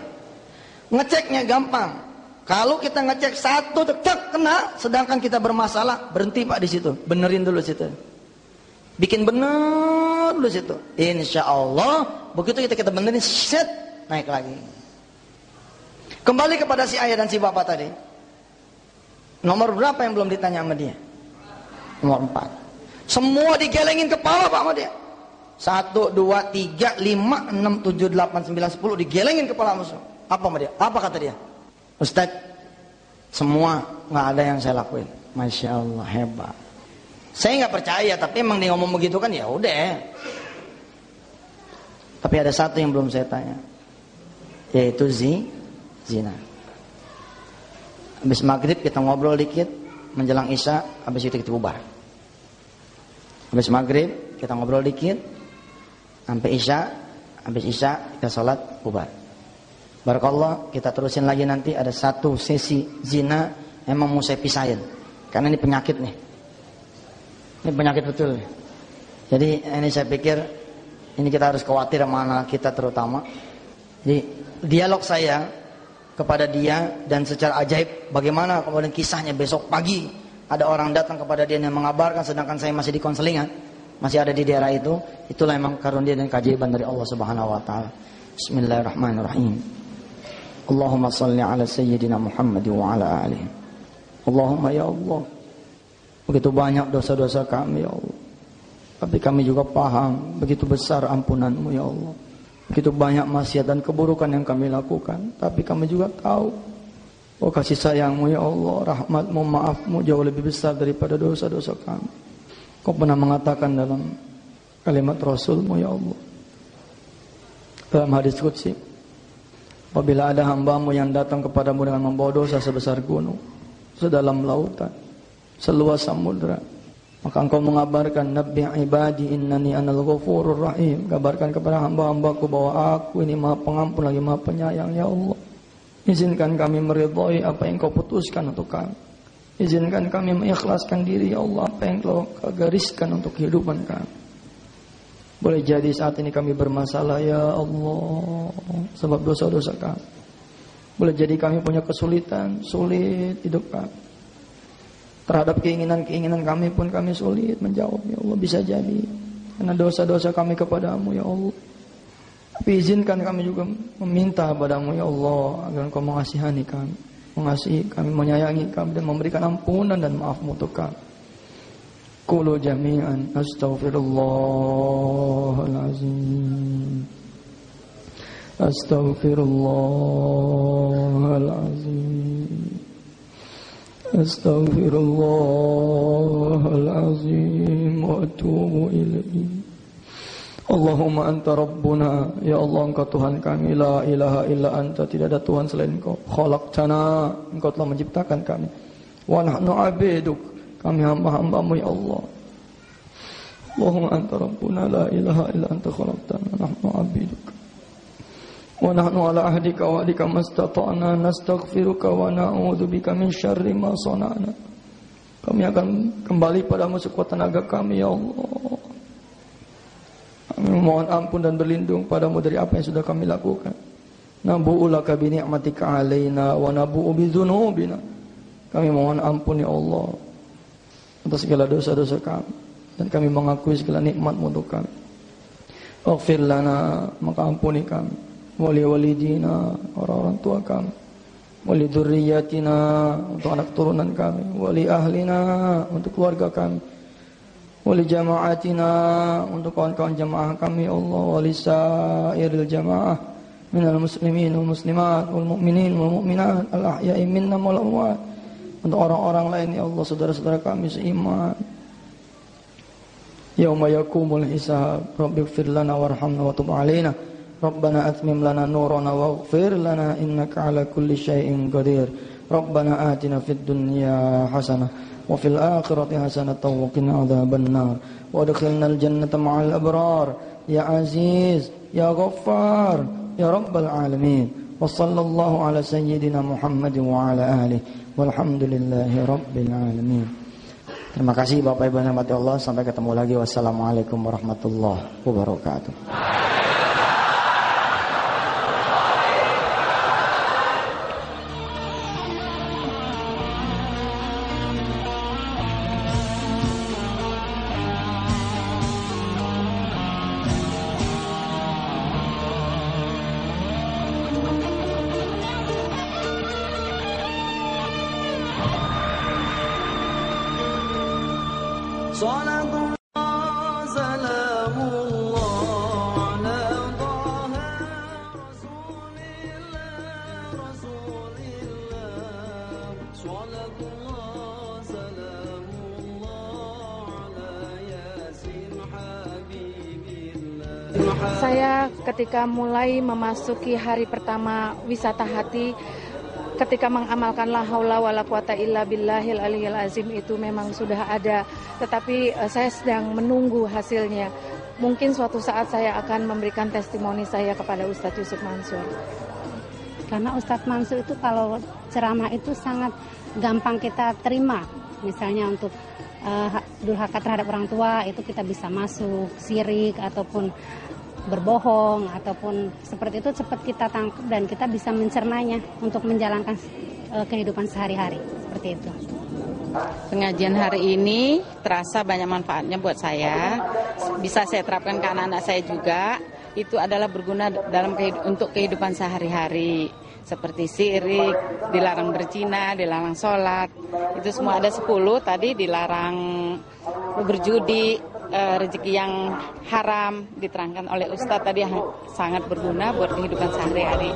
Speaker 2: Ngeceknya gampang. Kalau kita ngecek satu cek kena, sedangkan kita bermasalah, berhenti, Pak, di situ. Benerin dulu situ. Bikin bener dulu situ. Insya Allah begitu kita benerin, set, naik lagi. Kembali kepada si ayah dan si bapak tadi. Nomor berapa yang belum ditanya sama dia? Nomor 4. Semua digelengin kepala, Pak, sama dia. 1, 2, 3, 5, 6, 7, 8, 9, 10 digelengin kepala musuh. Apa sama dia? Apa kata dia? Ustaz, Semua, nggak ada yang saya lakuin. Masya Allah, hebat. Saya nggak percaya, tapi emang dia ngomong begitu kan, ya udah. Tapi ada satu yang belum saya tanya, yaitu zina. Habis maghrib kita ngobrol dikit, menjelang isya, habis itu kita bubar. Habis maghrib kita ngobrol dikit, sampai isya, habis isya kita sholat bubar. Barakallah, kita terusin lagi nanti ada satu sesi zina, emang mau saya pisahin, karena ini penyakit nih. Ini penyakit betul. Jadi ini saya pikir ini kita harus khawatir sama anak kita terutama. Jadi dialog saya kepada dia dan secara ajaib bagaimana kemudian kisahnya besok pagi ada orang datang kepada dia yang mengabarkan sedangkan saya masih di konselingan, masih ada di daerah itu. Itulah memang karunia dan keajaiban dari Allah Subhanahu wa taala. Bismillahirrahmanirrahim. Allahumma salli ala sayyidina Muhammad wa ala alihi. Allahumma ya Allah, begitu banyak dosa-dosa kami ya Allah, tapi kami juga paham begitu besar ampunan-Mu ya Allah. Begitu banyak maksiat dan keburukan yang kami lakukan, tapi kami juga tahu oh kasih sayang-Mu ya Allah, rahmat-Mu, maaf-Mu jauh lebih besar daripada dosa-dosa kami. Kau pernah mengatakan dalam kalimat Rasul-Mu ya Allah, dalam hadis qudsi, apabila ada hamba-Mu yang datang kepadamu dengan membawa dosa sebesar gunung, sedalam lautan, seluas samudra, maka engkau mengabarkan, Nabbi ibadi innani anal ghafurur rahim, kabarkan kepada hamba-hambaku bahwa aku ini maha pengampun lagi maha penyayang ya Allah. Izinkan kami meridhai apa yang kau putuskan untuk kami. Izinkan kami mengikhlaskan diri ya Allah apa yang kau gariskan untuk kehidupan kami. Boleh jadi saat ini kami bermasalah ya Allah sebab dosa-dosa kami. Boleh jadi kami punya kesulitan, sulit hidup kami. Terhadap keinginan-keinginan kami pun kami sulit menjawab ya Allah, bisa jadi karena dosa-dosa kami kepadamu ya Allah. Tapi izinkan kami juga meminta padamu ya Allah agar Engkau mengasihani kami, mengasihi kami, menyayangi kami dan memberikan ampunan dan maaf-Mu untuk kami. Qulu jami'an astaghfirullahalazim. Astaghfirullahalazim. Astaghfirullahalazim wa atubu ilaihi. Allahumma anta rabbuna, ya Allah engkau Tuhan kami, la ilaha illa anta, tidak ada Tuhan selain Engkau. Khalaqtana, Engkau telah menciptakan kami. Wa nahnu abiduk, kami hamba-hambamu ya Allah. Allahumma anta rabbuna, la ilaha illa anta khalaqtana, nahnu abiduk. Wa nahnu ala ahdika wa adika mastata'na nastaghfiruka wa na'udzubika min syarri ma sana'na. Kami akan kembali padamu sekuat tenaga kami ya Allah. Kami mohon ampun dan berlindung padamu dari apa yang sudah kami lakukan. Nabu'u laka bi ni'matika alaina wa nabu'u bi dzunubina. Kami mohon ampun ya Allah atas segala dosa-dosa kami dan kami mengakui segala nikmat-Mu untuk kami. Ighfir lana, maka ampuni kami. Wali walidina, orang-orang tua kami. Wali dzurriyyatina, untuk anak turunan kami. Wali ahlina, untuk keluarga kami. Wali jama'atina, untuk kawan-kawan jamaah kami Allah. Wali sairil jamaah minal muslimin wal muslimat wal mu'minin wal mu'minat al ahya'i minnam wal amwat. Untuk orang-orang lain ya Allah, saudara-saudara kami seiman. Yauma yakumul hisab, Rabbighfir lana warhamna wa tub 'alaina. Rabbana atmim lana nurana waghfir lana innaka ala kulli syai'in qadir. Rabbana atina fid dunya hasanah wa fil akhirati hasanah wa qina adzabannar wa adkhilnal jannata ma'al abrar ya aziz ya ghaffar ya rabbal alamin. Wa sallallahu ala sayyidina Muhammad wa ala alihi walhamdulillahi rabbil alamin. Terima kasih Bapak Ibu yang dirahmati Allah, sampai ketemu lagi. Wassalamualaikum warahmatullahi wabarakatuh.
Speaker 1: Salatullah salamullah ala taha rasulillah
Speaker 3: Saya ketika mulai memasuki hari pertama wisata hati, ketika mengamalkan la haula wala quwata illa billahil aliyil azim itu memang sudah ada, tetapi saya sedang menunggu hasilnya. Mungkin suatu saat saya akan memberikan testimoni saya kepada Ustadz Yusuf Mansur.
Speaker 4: Karena Ustadz Mansur itu kalau ceramah itu sangat gampang kita terima. Misalnya untuk durhaka terhadap orang tua itu kita bisa masuk, syirik ataupun berbohong ataupun seperti itu cepat kita tangkap dan kita bisa mencernanya untuk menjalankan kehidupan sehari-hari seperti itu.
Speaker 5: Pengajian hari ini terasa banyak manfaatnya buat saya. Bisa saya terapkan ke anak-anak saya juga. Itu adalah berguna untuk kehidupan sehari-hari. Seperti syirik, dilarang berzina, dilarang sholat. Itu semua ada 10 tadi, dilarang berjudi, rezeki yang haram diterangkan oleh Ustadz tadi yang sangat berguna buat kehidupan sehari-hari.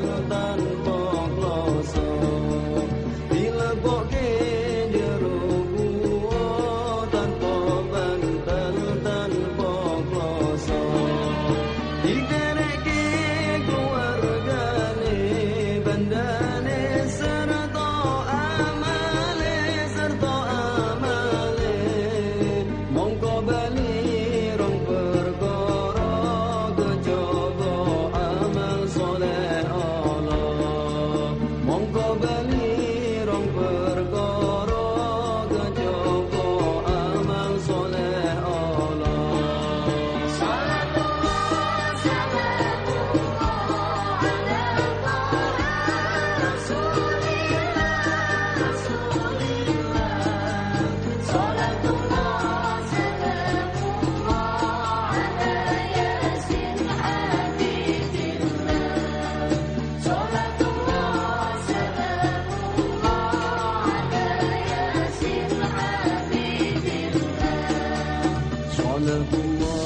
Speaker 1: Salatullah